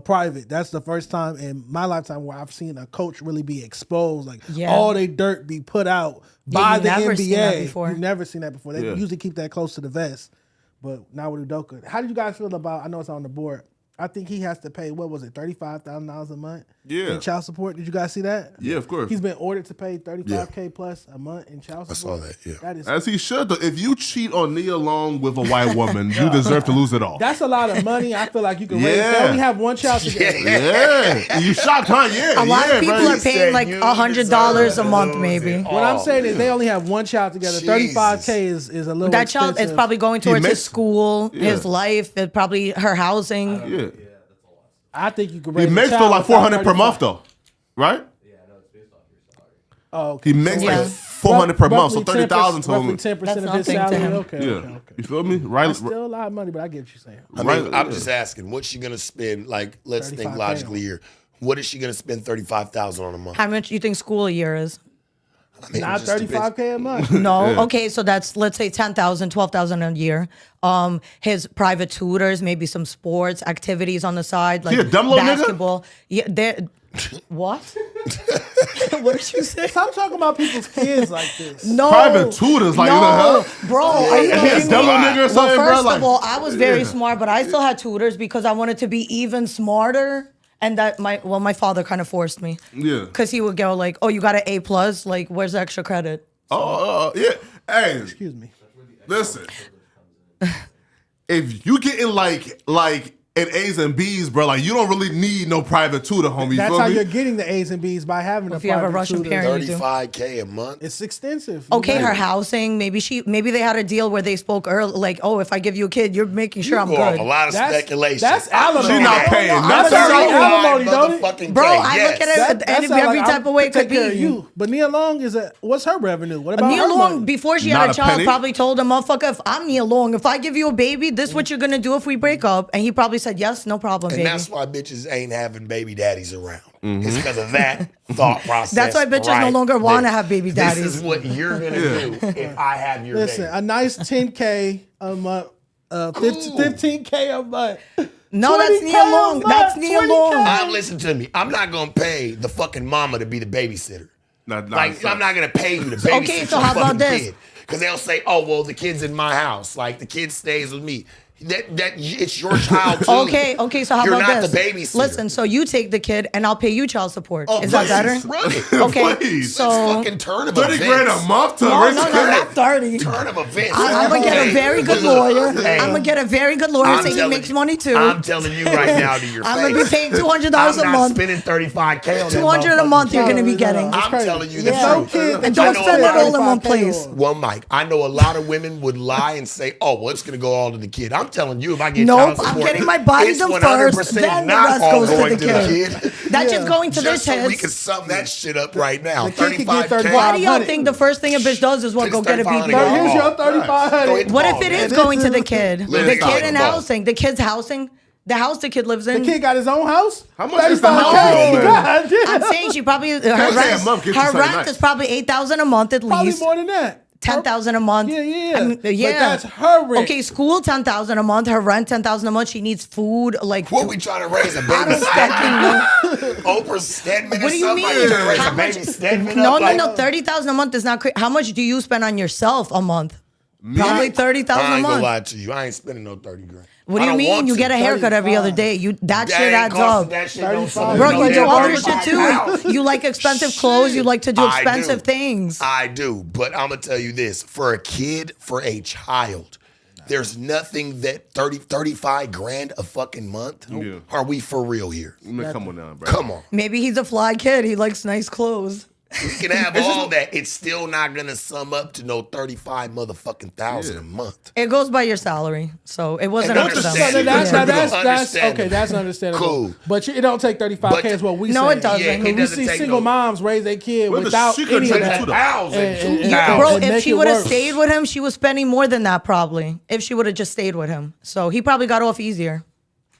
private. That's the first time in my lifetime where I've seen a coach really be exposed. Like, all they dirt be put out by the NBA. You've never seen that before. They usually keep that close to the vest. But now with Udoka. How do you guys feel about, I know it's on the board, I think he has to pay, what was it, $35,000 a month in child support. Did you guys see that? Yeah, of course. He's been ordered to pay $35K plus a month in child support. I saw that, yeah. That is, as he should, though. If you cheat on Nia Long with a white woman, you deserve to lose it all. That's a lot of money. I feel like you can raise. They only have one child together. Yeah. You shocked, huh? Yeah. A lot of people are paying like $100 a month, maybe. What I'm saying is they only have one child together. $35K is a little That child expensive. is probably going towards his school, his life, probably her housing. Yeah. I think you could raise He makes though like $400 per month though, right? Yeah, no, it's based off your salary. Oh, okay. He makes like $400 per month, so 30,000 to him. Roughly 10% of his salary. Okay, yeah. okay. You feel me? Right. That's still a lot of money, but I get what you're saying. I mean, I'm just asking, what's she gonna spend? Like, let's think logically here. What is she gonna spend $35,000 on a month? How much do you think school a year is? I mean, not $35K a month. No. Okay, so that's, let's say, $10,000, $12,000 a year. His private tutors, maybe some sports activities on the side, like basketball. Yeah, they're what? What did you say? Stop talking about people's kids like this. No. Private tutors, like, no, bro. Are you kidding me? Nigga or something, Well, first bro, of all, I was very smart, but I still had tutors because I wanted to be even smarter. And that my father kind of forced me. Yeah. Because he would go like, oh, you got an A+, like, where's the extra credit? So. Yeah. Hey. Excuse me. Listen. If you getting like in A's and B's, bro, like, you don't really need no private tutor, homie. That's feel how me? you're getting the A's and B's, by having if you have a Russian tutor. parent, $35K a month. It's extensive. Okay, her housing. Maybe they had a deal where they spoke early, like, oh, if I give you a kid, you're making sure I'm good. A lot of speculation. That's alimony. She's not paying. That's alimony, don't it? Bro, I look at it every type of way it could be. You. But Nia Long what's her revenue? What about Nia her Long, money? before she had a child, probably told him, motherfucker, if I'm Nia Long, if I give you a baby, this is what you're gonna do if we break up. And he probably said, yes, no problem, and baby. that's why bitches ain't having baby daddies around. It's because of that thought process. That's why bitches no longer want to have baby daddies. This is what you're gonna do if I have your Listen, baby. a nice $10K a month, $15K a month. No, that's Nia Long. That's Nia Long. Listen to me. I'm not gonna pay the fucking mama to be the babysitter. I'm not gonna pay you to babysit. Okay, so how about this? Because they'll say, "Oh, well, the kid's in my house. Like the kid stays with me." That it's your child too. Okay. So how You're about not this? the babysitter. Listen, so you take the kid, and I'll pay you child support. Oh, is that better? Run it. Okay, Please. so fucking turn of 30 events. grand a month to no, raise a kid? not 30. Turn of events. I'm gonna get a very good lawyer. Hey. I'm gonna get a very good lawyer saying he makes money too. I'm telling you right now to your face. I'm gonna be paying $200 I'm a not month. spending $35K on that $200 a month you're gonna be No, getting. I'm telling you the No truth. kid. And don't spend it all in one place. Well, Mike, I know a lot of women would lie and say, "Oh, well, it's going to go all to the kid." I'm telling you, if I get Nope, child I'm support, getting my body it's done 100% first, then the not rest all goes to going the kid. That's just going to their Just so we kids. can sum that shit up right now. The kid can get 35K. Why do y'all 500. think the first thing a bitch does is what? Go get a BBL? Here's your $3,500. What if it is going to the kid? Literally The kid in $1,000. housing. The kid's housing. The house the kid lives in. The kid got his own house? How much is the house? $35K. God damn. I'm saying she probably her say a rent, month gets you her something rent nice. is probably $8,000 a month at Probably least. more than that. $10,000 a month. Yeah. I mean, But that's her rent. Okay, school $10,000 a month. Her rent $10,000 a month. She needs food. Like What we trying to raise a I baby don't fucking know. Oprah Stedman or What do you something? mean? Like, you trying to raise How a baby much- Stedman No, up? Like, $30,000 a month is not crazy. How much do you spend on yourself a month? Probably $30,000 I a ain't gonna month. lie to you. I ain't spending no 30 grand. What do you I don't mean? want You to. get a haircut every other day. That shit ain't adds costing up. That shit don't 35. Bro, no you do damn other shit $35,000. too. You like expensive clothes. You like to do I expensive do. things. I do, but I'm gonna tell you this: for a kid, for a child, there's nothing that 35 grand a fucking month. Yeah. Are we for real here? Man, come on now, bro. Come on. Maybe he's a fly kid. He likes nice clothes. We can have all that. It's still not gonna sum up to no 35 motherfucking thousand a month. It goes by your salary, so it wasn't And up to them. understand- That's okay. Understandable. That's understandable. Cool. But it don't take 35K is what we say. No, it doesn't. Yeah, it We doesn't see take single no- moms raise their kid Well, without she could any of take that. $2,000. Bro, and if make she it would have worse. stayed with him, she was spending more than that probably. If she would have just stayed with him, so he probably got off easier.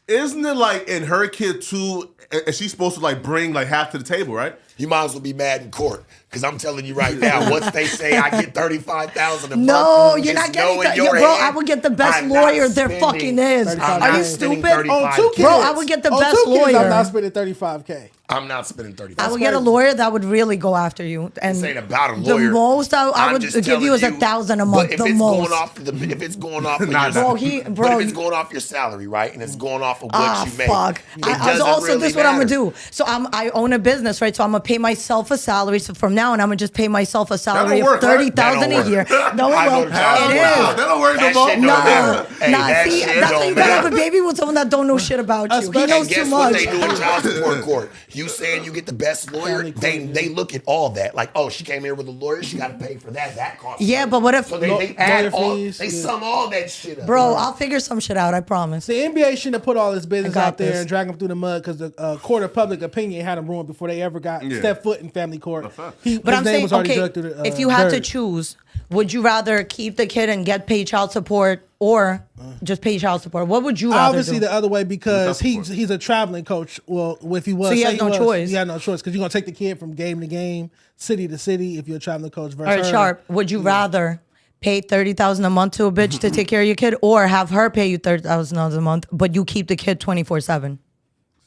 Isn't it like in her kid too? And she's supposed to like bring like half to the table, right? You might as well be mad in court because I'm telling you right now. Once they say I get $35,000 a month, No, you're not getting that. bro, I would get the best lawyer there fucking is. Are you stupid? On 2 kids. Bro, I would get the on best 2 kids, lawyer. I'm not spending $35K. I'm not spending $35,000. I would get a lawyer that would really go after you. And This ain't about a lawyer. The most I would give you is $1,000 a month. But if the it's most. going off if it's going off of Bro, but if it's going off your salary, right, and it's going off of what you make, fuck. it doesn't Also, really this is what I'm gonna matter. do. So I own a business, right? So I'm gonna pay myself a salary. So from now on, I'm gonna just pay myself a salary of $30,000 a year. No, it won't. It is. That don't work no more. See, that's how you gotta have a baby with someone that don't know shit about you. He knows And guess too what much. they do in child support court? You saying you get the best lawyer? They look at all that. Like, oh, she came here with a lawyer. She got to pay for that. That costs. Yeah, money. but what if So they add all. fees, They sum all that shit up. Bro, I'll figure some shit out. I promise. The NBA shouldn't have put all this business I got out there this. and drag them through the mud because the court of public opinion had them ruined before they ever got step foot in family court. But His I'm name saying, was already okay, dragged through the, if you had to dirt. choose, would you rather keep the kid and get paid child support or just pay child support? What would you rather Obviously do? the other way because he's a traveling coach. Well, if he was, So he say has no choice. He had no choice because you're gonna take the kid from game to game, city to city. If you're a traveling coach, versus All right, her. Sharp, would you rather pay $30,000 a month to a bitch to take care of your kid or have her pay you $30,000 a month, but you keep the kid 24/7?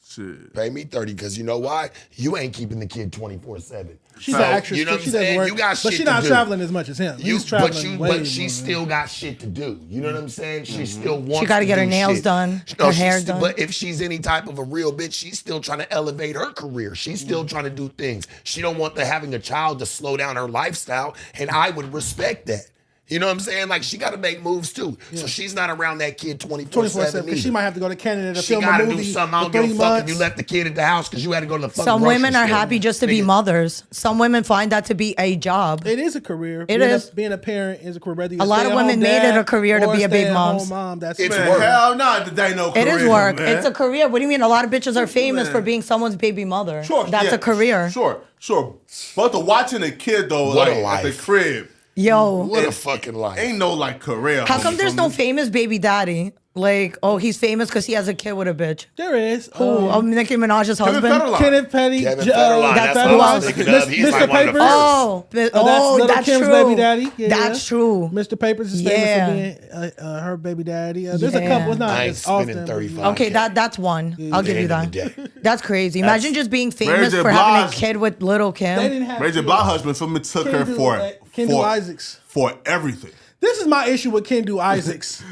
Shit. Pay me 30 because you know why? You ain't keeping the kid 24/7. She's an actress. You know what she I'm doesn't saying? work, You got but shit she's to not do. traveling as much as him. He's traveling way but she more. still got shit to do. You know what I'm saying? She still wants. She got to get her do nails shit. done, No, her she's hair still- done. But if she's any type of a real bitch, she's still trying to elevate her career. She's still trying to do things. She don't want having a child to slow down her lifestyle, and I would respect that. You know what I'm saying? Like, she got to make moves too. So she's not around that kid 24/7 because she might have to go to Canada to She film got a to movie do something. I for don't give 3 a fuck months. if you left the kid at the house because you had to go to the fucking Some women are grocery store. happy just to be mothers. Some women find that to be a job. It is a career. It being is. being a parent is a career. Whether you're A lot of stay-at-home women made dad it a career to or be a baby stay-at-home moms. mom. That's It's it. work. Hell no, that ain't no career. It is work. Man. It's a career. What do you mean? A lot of bitches are famous for being someone's baby mother. Sure, That's yeah, a career. Sure. But the watching a kid though, What a like at the life. crib, Yo, What a fucking life. ain't no like career. how come homie, there's homie. no famous baby daddy? Like, oh, he's famous because he has a kid with a bitch. There is. Who? Oh, Nicki Minaj's Kevin husband. Federline. Kenneth Petty. Kevin J- Federline. that's That's who what I I was was thinking of. He's Mr. like one of the Papers. first. Oh, That's that's Little Kim's true. baby daddy. Yeah. That's true. Mr. Papers is Yeah. famous for being her baby daddy. There's a Yeah. couple. It's not I ain't as spending often. 35. Okay, that's one. I'll give you End of that. the day. That's crazy. Imagine just being famous J. for having a Blige. kid with Little They Kim. didn't have Ray J. kids. Blige husband for me took her Kendu Isaacs. for everything. This is my issue with Kendu Isaacs.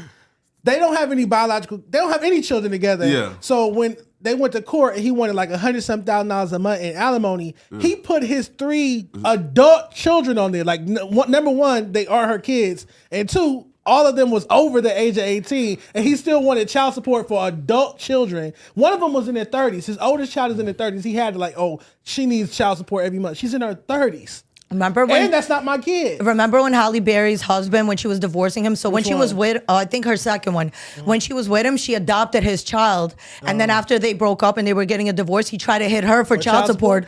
They don't have any biological. They don't have any children together. Yeah. So when they went to court and he wanted like $100-some thousand a month in alimony, he put his 3 adult children on there. Like number one, they are her kids, and 2, all of them was over the age of 18, and he still wanted child support for adult children. One of them was in their 30s. His oldest child is in their 30s. He had to like, oh, she needs child support every month. She's in her 30s. Remember when? And that's not my kid. Remember when Halle Berry's husband, when she was divorcing him? So when Which she was one? with, I think her second one, when she was with him, she adopted his child. And then after they broke up and they were getting a divorce, he tried to hit her for child support.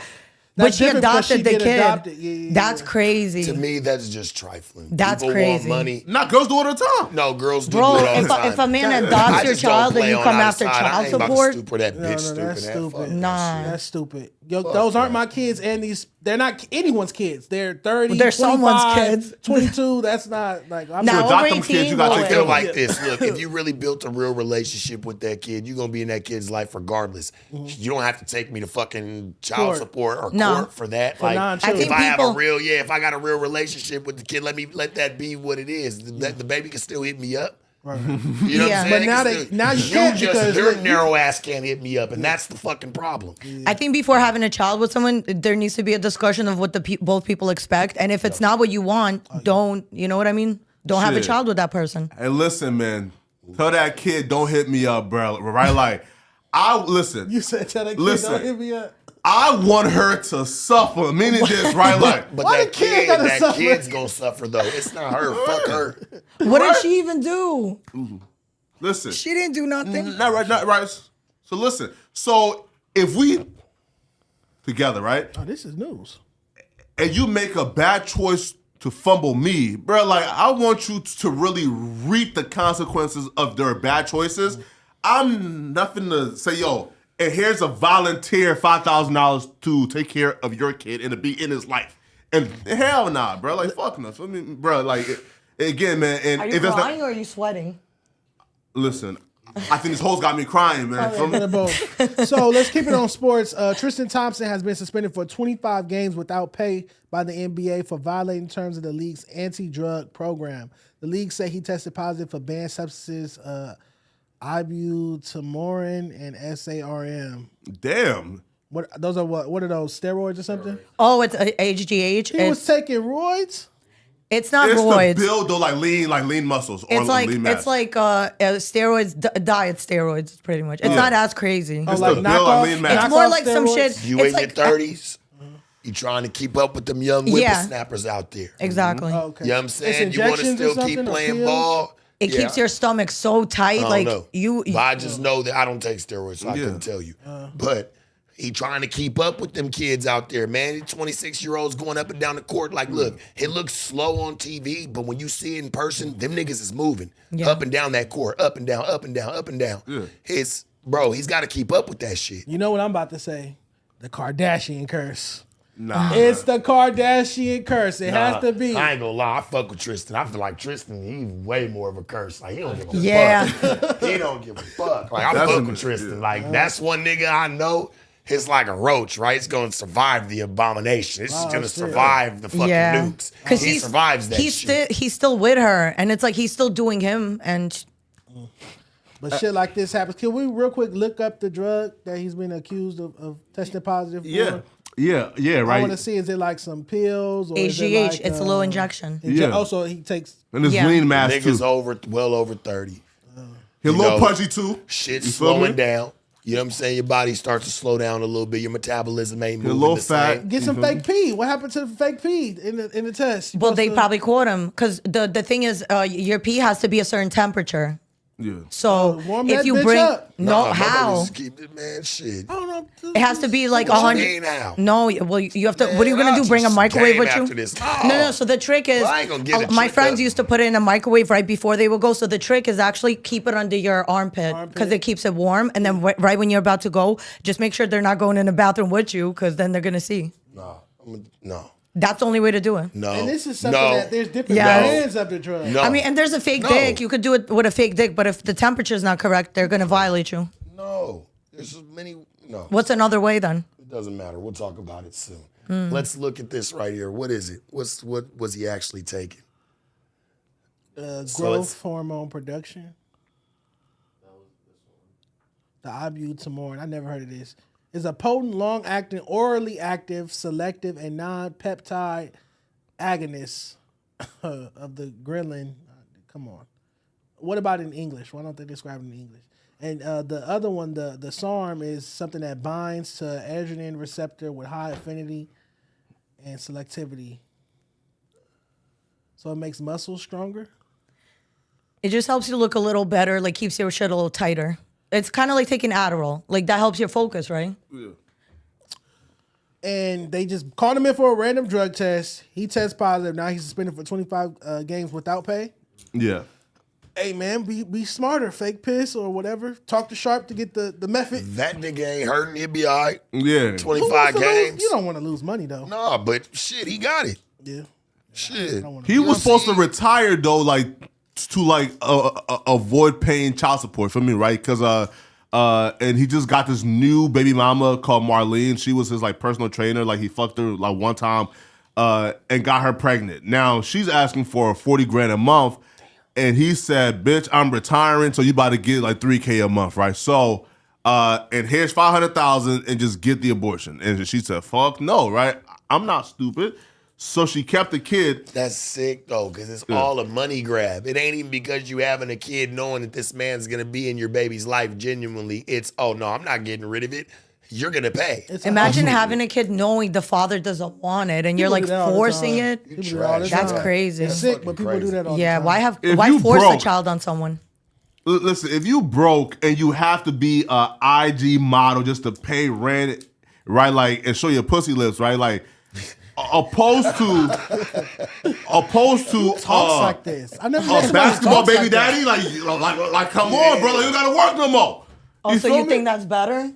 But That's she different because adopted she the get kid. adopted. Yeah. That's crazy. To me, that's just trifling. That's People crazy. want money. Not girls do it all the time. No, girls do Bro, it all the time. if a man I adopts your just don't child and play you on come either after side. I child ain't about to support, stoop for that bitch that's stupid. stupid. Fuck that Nah. That's stupid. Those aren't my kids, and they're not anyone's kids. They're 30, They're someone's 25, kids. 22. That's not like I'm Now, not- adopt over them kids, 18, you got I to no take feel care way. of like this. Look, if you really built a real relationship with that kid, you're gonna be in that kid's life regardless. You don't have to take me to fucking child Court. support or No. court for that. For Like, non-children. if I I think have a people- real, if I got a real relationship with the kid, let that be what it is. The baby can still hit me up. You know Yeah. what I'm But saying? now It's now you can't just because your you- narrow ass can't hit me up, and that's the fucking problem. I think before having a child with someone, there needs to be a discussion of what both people expect. And if it's not what you want, don't, you know what I mean? Don't have a Shit. child with that person. Hey, listen, man. Tell that kid don't hit me up, bro. Right? Like, listen. You said tell that kid Listen. don't hit me up. I want her to suffer. Meaning this, right? Like, But Why that the kid kid, gotta that suffer? kid's gonna suffer though. It's not her. Fuck her. What did she even do? listen. She didn't do nothing. Not right. So listen. So if we together, right? Oh, this is news. And you make a bad choice to fumble me, bro, like I want you to really reap the consequences of their bad choices. I'm nothing to say, yo, and here's a volunteer $5,000 to take care of your kid and to be in his life. And hell nah, bro. Like, fuck no. I mean, bro, like, again, man. And Are you if it's crying not, or are you sweating? listen, I think this hoe's got me crying, man. Oh, yeah, both. So let's keep it on sports. Tristan Thompson has been suspended for 25 games without pay by the NBA for violating terms of the league's anti-drug program. The league said he tested positive for banned substances, ibutamorin and SARM. Damn. What those are? What are those? Steroids or something? Oh, it's HGH. He was taking roids. It's not It's roids. the build though, like lean muscles. It's or like lean mass. it's like steroids, diet steroids, pretty much. It's not as crazy. It's like the build like lean mass. It's more like some shit. You it's in like, your 30s, you trying to keep up with them young whippersnappers out there. Exactly. Oh, okay. You know what I'm saying? You want to still keep playing ball. It keeps your stomach so tight, I don't like know. you. But I just know that I don't take steroids, so I couldn't tell you. But he trying to keep up with them kids out there, man. These 26-year-olds going up and down the court. Like, look, it looks slow on TV, but when you see it in person, them niggas is moving up and down that court, up and down, up and down, up and down. Yeah. Bro, he's got to keep up with that shit. You know what I'm about to say? The Kardashian curse. Nah. It's the Kardashian curse. It has to be. I ain't gonna lie, I fuck with Tristan. I feel like Tristan, he's way more of a curse. Like, he don't give a fuck. He don't give a fuck. Like, I fuck with Tristan. Like, that's one nigga I know. It's like a roach, right? It's going to survive the abomination. It's going to survive the fucking nukes. Because he survives that shit. He's still with her, and it's like he's still doing him. And But shit like this happens. Can we real quick look up the drug that he's been accused of testing positive for? Yeah, right. I want to see, is it like some pills? Or HGH, is it like, it's a little injection. Also, he takes... And it's lean mass Niggas too. well over 30. He's a little punchy too. Shit's slowing down. You know what I'm saying? Your body starts to slow down a little bit. Your metabolism ain't moving. A little the fat. same. Get some fake pee. What happened to the fake pee in the test? Well, they probably caught him because the thing is, your pee has to be a certain temperature. Yeah. So warm if that you bitch bring up. how Keep it, man. Shit. I don't know. it has to be like What you 100. mean how? No, well you have to. Man, what are you gonna I'll do? Bring a teach microwave game with you? after this. No. So the trick is, Well, I ain't gonna get it my tricked friends up. used to put it in a microwave right before they would go. So the trick is actually keep it under your armpit because it keeps it warm. And then right when you're about to go, just make sure they're not going in the bathroom with you because then they're gonna see. No. That's the only way to do it. No. And this is something that there's different Yeah. brands of the drug. No. I mean, and there's a fake dick. You could do it with a fake dick, but if the temperature's not correct, they're gonna violate you. No. There's many. No. What's another way then? It doesn't matter. We'll talk about it soon. Let's look at this right here. What is it? What was he actually taking? Growth hormone production. The ibutamorin. I never heard of this. Is a potent, long-acting, orally active, selective, and non-peptide agonist of the ghrelin. Come on. What about in English? Why don't they describe it in English? And the other one, the SARM, is something that binds to estrogen receptor with high affinity and selectivity. So it makes muscles stronger? It just helps you look a little better, like keeps your shit a little tighter. It's kind of like taking Adderall. Like that helps your focus, right? Yeah. And they just called him in for a random drug test. He tests positive. Now he's suspended for 25 games without pay. Yeah. Hey, man, be smarter. Fake piss or whatever. Talk to Sharp to get the method. That nigga ain't hurting. He'll be all right. Yeah. 25 games. You don't want to lose money, though. No, but shit, he got it. Yeah. Shit. He was supposed to retire though, like to like avoid paying child support for me, right? Because and he just got this new baby mama called Marlene. She was his like personal trainer. Like he fucked her like one time, and got her pregnant. Now she's asking for $40,000 a month, and he said, "Bitch, I'm retiring, so you about to get like $3,000 a month, right?" So, and here's $500,000, and just get the abortion. And she said, "Fuck no, right? I'm not stupid." So she kept the kid. That's sick though, because it's all a money grab. It ain't even because you having a kid knowing that this man's gonna be in your baby's life genuinely. It's, oh no, I'm not getting rid of it. You're gonna pay. Imagine having a kid knowing the father doesn't want it and you're like forcing it. That's crazy. It's sick, but people do that all the time. Why force a child on someone? Listen, if you broke and you have to be a IG model just to pay rent, right? Like, and show your pussy lips, right? Like, opposed to Talks like this. I never a met somebody basketball talks baby like that. daddy. Like, come on, brother, you gotta work no more. Oh, so feel you me? think that's better?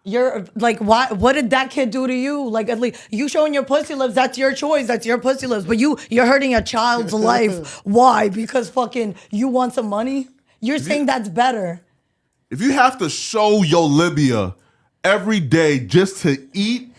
You're like, why? What did that kid do to you? Like, at least you showing your pussy lips. That's your choice. That's your pussy lips. But you're hurting a child's life. Why? Because fucking you want some money? You're saying that's better. If you have to show your Libya every day just to eat,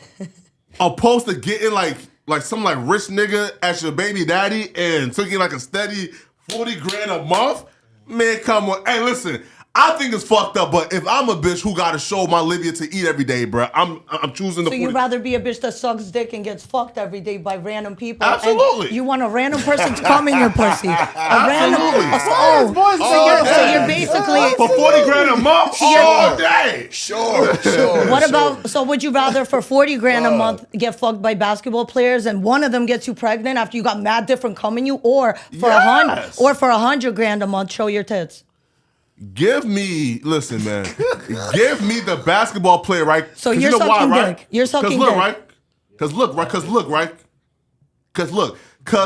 opposed to getting like some like rich nigga as your baby daddy and taking like a steady 40 grand a month, man, come on. Hey, listen. I think it's fucked up, but if I'm a bitch who gotta show my Libya to eat every day, bro, I'm choosing the. So you'd rather be a bitch that sucks dick and gets fucked every day by random people? Absolutely. And you want a random person to come in your pussy? Absolutely. So you're basically for 40 grand a month all day. Sure. What about? So would you rather for 40 grand a month get fucked by basketball players and one of them gets you pregnant after you got mad different coming you, or for $100 grand a month show your tits? Give me the basketball player, right? So you're sucking dick. You're sucking dick. Right? Because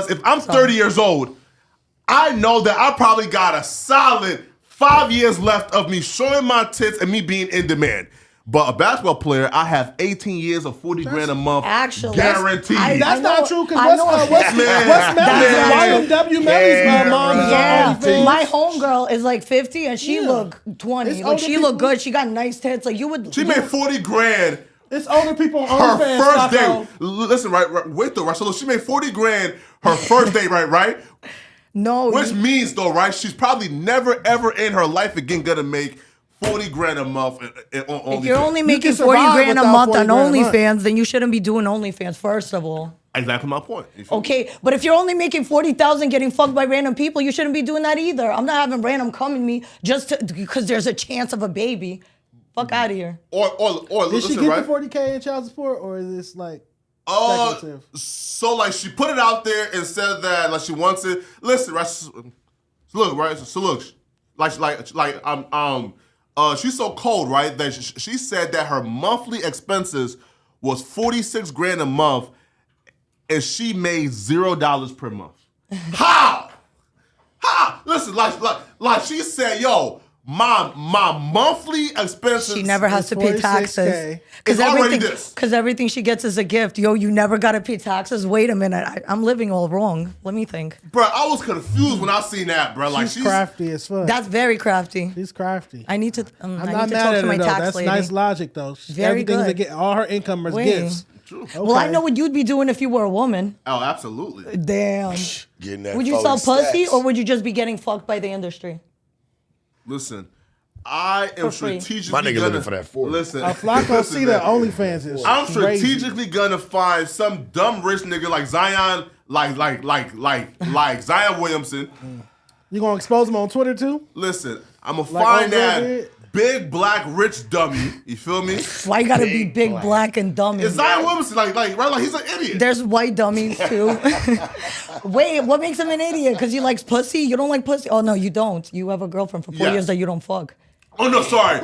if I'm 30 years old, I know that I probably got a solid 5 years left of me showing my tits and me being in demand. But a basketball player, I have 18 years of 40 grand a month guaranteed. That's not true, because what's YMW Melly's mom? My homegirl is like 50 and she look 20. Like she look good. She got nice tits. Like you would. She made 40 grand. It's older people on her OnlyFans. First day. Listen, wait though, right? So she made 40 grand her first day, right? No. Which means though, right? She's probably never ever in her life again gonna make 40 grand a month on OnlyFans. If you're only making 40 grand a month on OnlyFans, then you shouldn't be doing OnlyFans, first of all. Exactly my point. Okay, but if you're only making 40,000 getting fucked by random people, you shouldn't be doing that either. I'm not having random come in me just because there's a chance of a baby. Fuck out of here. Or did listen, she get right? the 40K in child support, or is this like speculative? So like she put it out there and said that like she wants it. Listen, right? So look, right? So look, she's so cold, right? That she said that her monthly expenses was 46 grand a month, and she made $0 per month. How? Listen, like she said, yo, my monthly expenses. She never has to pay taxes. Because everything she gets is a gift. Yo, you never got to pay taxes. Wait a minute, I'm living all wrong. Let me think. Bro, I was confused when I seen that, bro. Like she's crafty as fuck. That's very crafty. She's crafty. I need to. I'm I not need to mad talk at to her my though. tax That's lady. nice logic though. Very good. All her income is gifts. Okay. Well, I know what you'd be doing if you were a woman. Oh, absolutely. Damn. Getting that would you sell pussy or would you just be getting fucked by the industry? Listen, I am strategically My nigga looking for that 40. Listen, Flacco see that OnlyFans is. I'm crazy. strategically gonna find some dumb rich nigga like Zion, like Zion Williamson. You gonna expose him on Twitter too? Listen, I'm gonna find that big black rich dummy. You feel me? Why you gotta be big black and dummy? It's Zion Williamson, like he's an idiot. There's white dummies too. Wait, what makes him an idiot? Because he likes pussy? You don't like pussy? Oh no, you don't. You have a girlfriend for 4 years that you don't fuck. Oh no, sorry.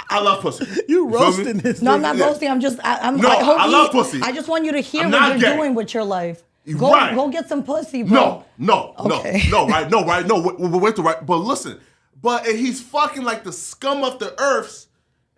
I love pussy. You roasting this? No, I'm not roasting. I'm just. I love pussy. I just want you to hear I'm what not you're gay. doing with your life. Right. Go get some pussy, bro. No, Okay. right? But listen, but he's fucking like the scum of the earth,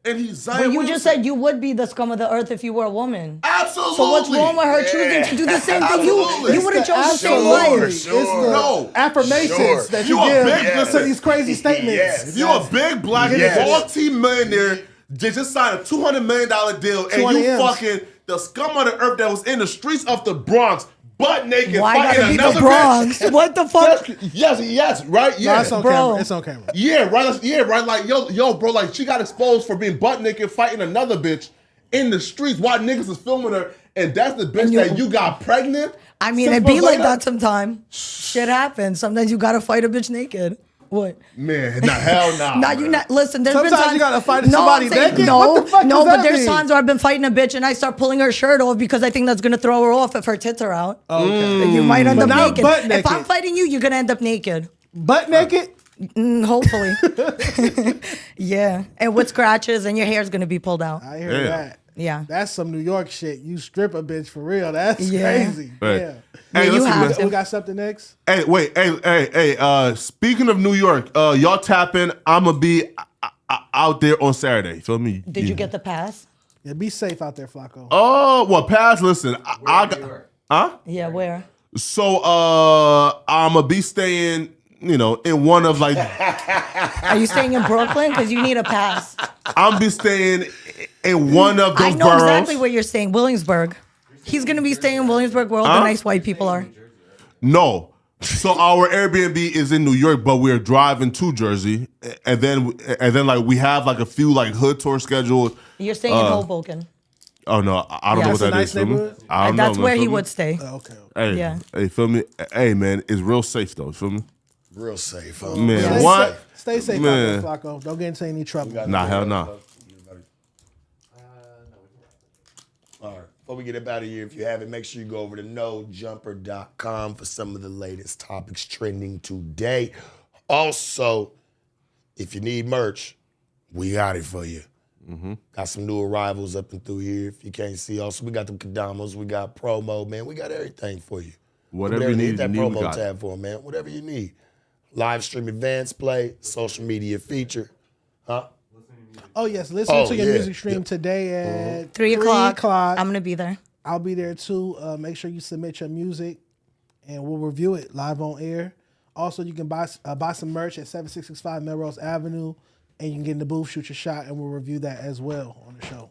and he's Zion. But you just said you would be the scum of the earth if you were a woman. Absolutely. So what's wrong with her choosing to do the same thing? You would have chosen the same life. It's the affirmations that you give to these crazy statements. If you're a big black multi-millionaire, just signed a $200 million deal, and you fucking the scum of the earth that was in the streets of the Bronx, butt naked, Why fighting gotta be another the Bronx? bitch. What the fuck? Yes, right? Yeah. No, it's on camera. It's on camera. Yeah, right. Like, yo, bro, like she got exposed for being butt naked, fighting another bitch in the streets while niggas is filming her, and that's the bitch that you got pregnant. I mean, it be like that sometimes. Shit happens. Sometimes you gotta fight a bitch naked. What? Man, hell no. No, you not. Listen, there's Sometimes been times you gotta fight somebody naked? No, What the fuck no, does but that there's mean? times where I've been fighting a bitch and I start pulling her shirt off because I think that's gonna throw her off if her tits are out. Okay. You might end But up not naked. butt If naked. I'm fighting you, you're gonna end up naked. Butt naked? Hopefully. Yeah, and with scratches and your hair's gonna be pulled out. I hear that. Yeah. That's some New York shit. You strip a bitch for real. That's Yeah. crazy. Right. Yeah. Hey, you listen, have man. to. We got something next? Hey, wait, hey. Speaking of New York, y'all tap in. I'ma be out there on Saturday. You feel me? Did you get the pass? Yeah, be safe out there, Flacco. Oh, well, pass. Listen, I got. Huh? Yeah, where? So, I'ma be staying. In one of like. Are you staying in Brooklyn? Because you need a pass. I'm be staying in one of those I know boroughs. exactly where you're staying. Williamsburg. He's gonna be staying in Williamsburg, where all the nice white people are. No. So our Airbnb is in New York, but we're driving to Jersey, and then like we have like a few like hood tours scheduled. You're staying in Hoboken. Oh no, I don't know what That's a that nice is. Feel me? neighborhood? I don't That's know, where man, he feel me? would stay. Okay. Hey, Yeah. hey, feel me? Hey, man, it's real safe though. Feel me? Real safe, huh? Man, Stay what? safe. Stay safe Man. out there, Flacco. Don't get into any trouble. Nah, hell nah. All right. Before we get up out of here, if you haven't, make sure you go over to nojumper.com for some of the latest topics trending today. Also, if you need merch, we got it for you. Got some new arrivals up and through here. If you can't see, also we got them Kadamos, we got promo, man. We got everything for you. Whatever you need, hit that we promo got it. tab for 'em, man. Whatever you need. Live stream advance play, social media feature. Huh? Oh, yes. Listen Oh, to your yeah. music stream today at 3 o'clock. I'm gonna be there. I'll be there too. Make sure you submit your music, and we'll review it live on air. Also, you can buy some merch at 7665 Melrose Avenue, and you can get in the booth, shoot your shot, and we'll review that as well on the show.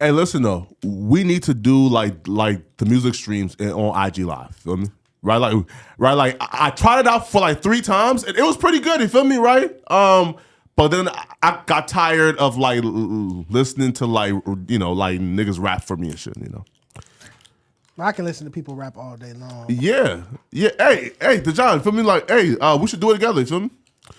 Hey, listen though, we need to do like the music streams on IG Live. Feel me? Right, like I tried it out for like 3 times, and it was pretty good. You feel me? Right? But then I got tired of like listening to like niggas rap for me and shit. I can listen to people rap all day long. Yeah. Hey, DeJohn, feel me? Like, hey, we should do it together. You feel me?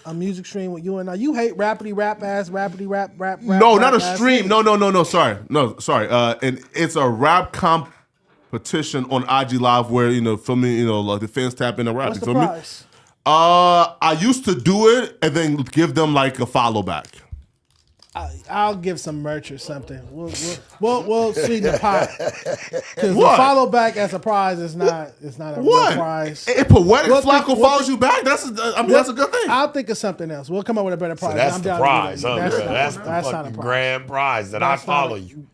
A music stream with you and I. You hate rappity rap. No, not a ass stream. niggas. No. Sorry. And it's a rap competition on IG Live where feel me? Like the fans tap in and rap. What's You the feel price? me? I used to do it and then give them like a follow back. I'll give some merch or something. We'll sweeten the pot. Because the What? follow back as a prize is not a real prize. If Poetic We'll Flacco think- follows you back, that's a good thing. I'll think of something else. We'll come up with a better prize. So that's I'm the down to do prize, that. huh? That's That's the not a fucking prize. grand prize that That's I not a- follow you.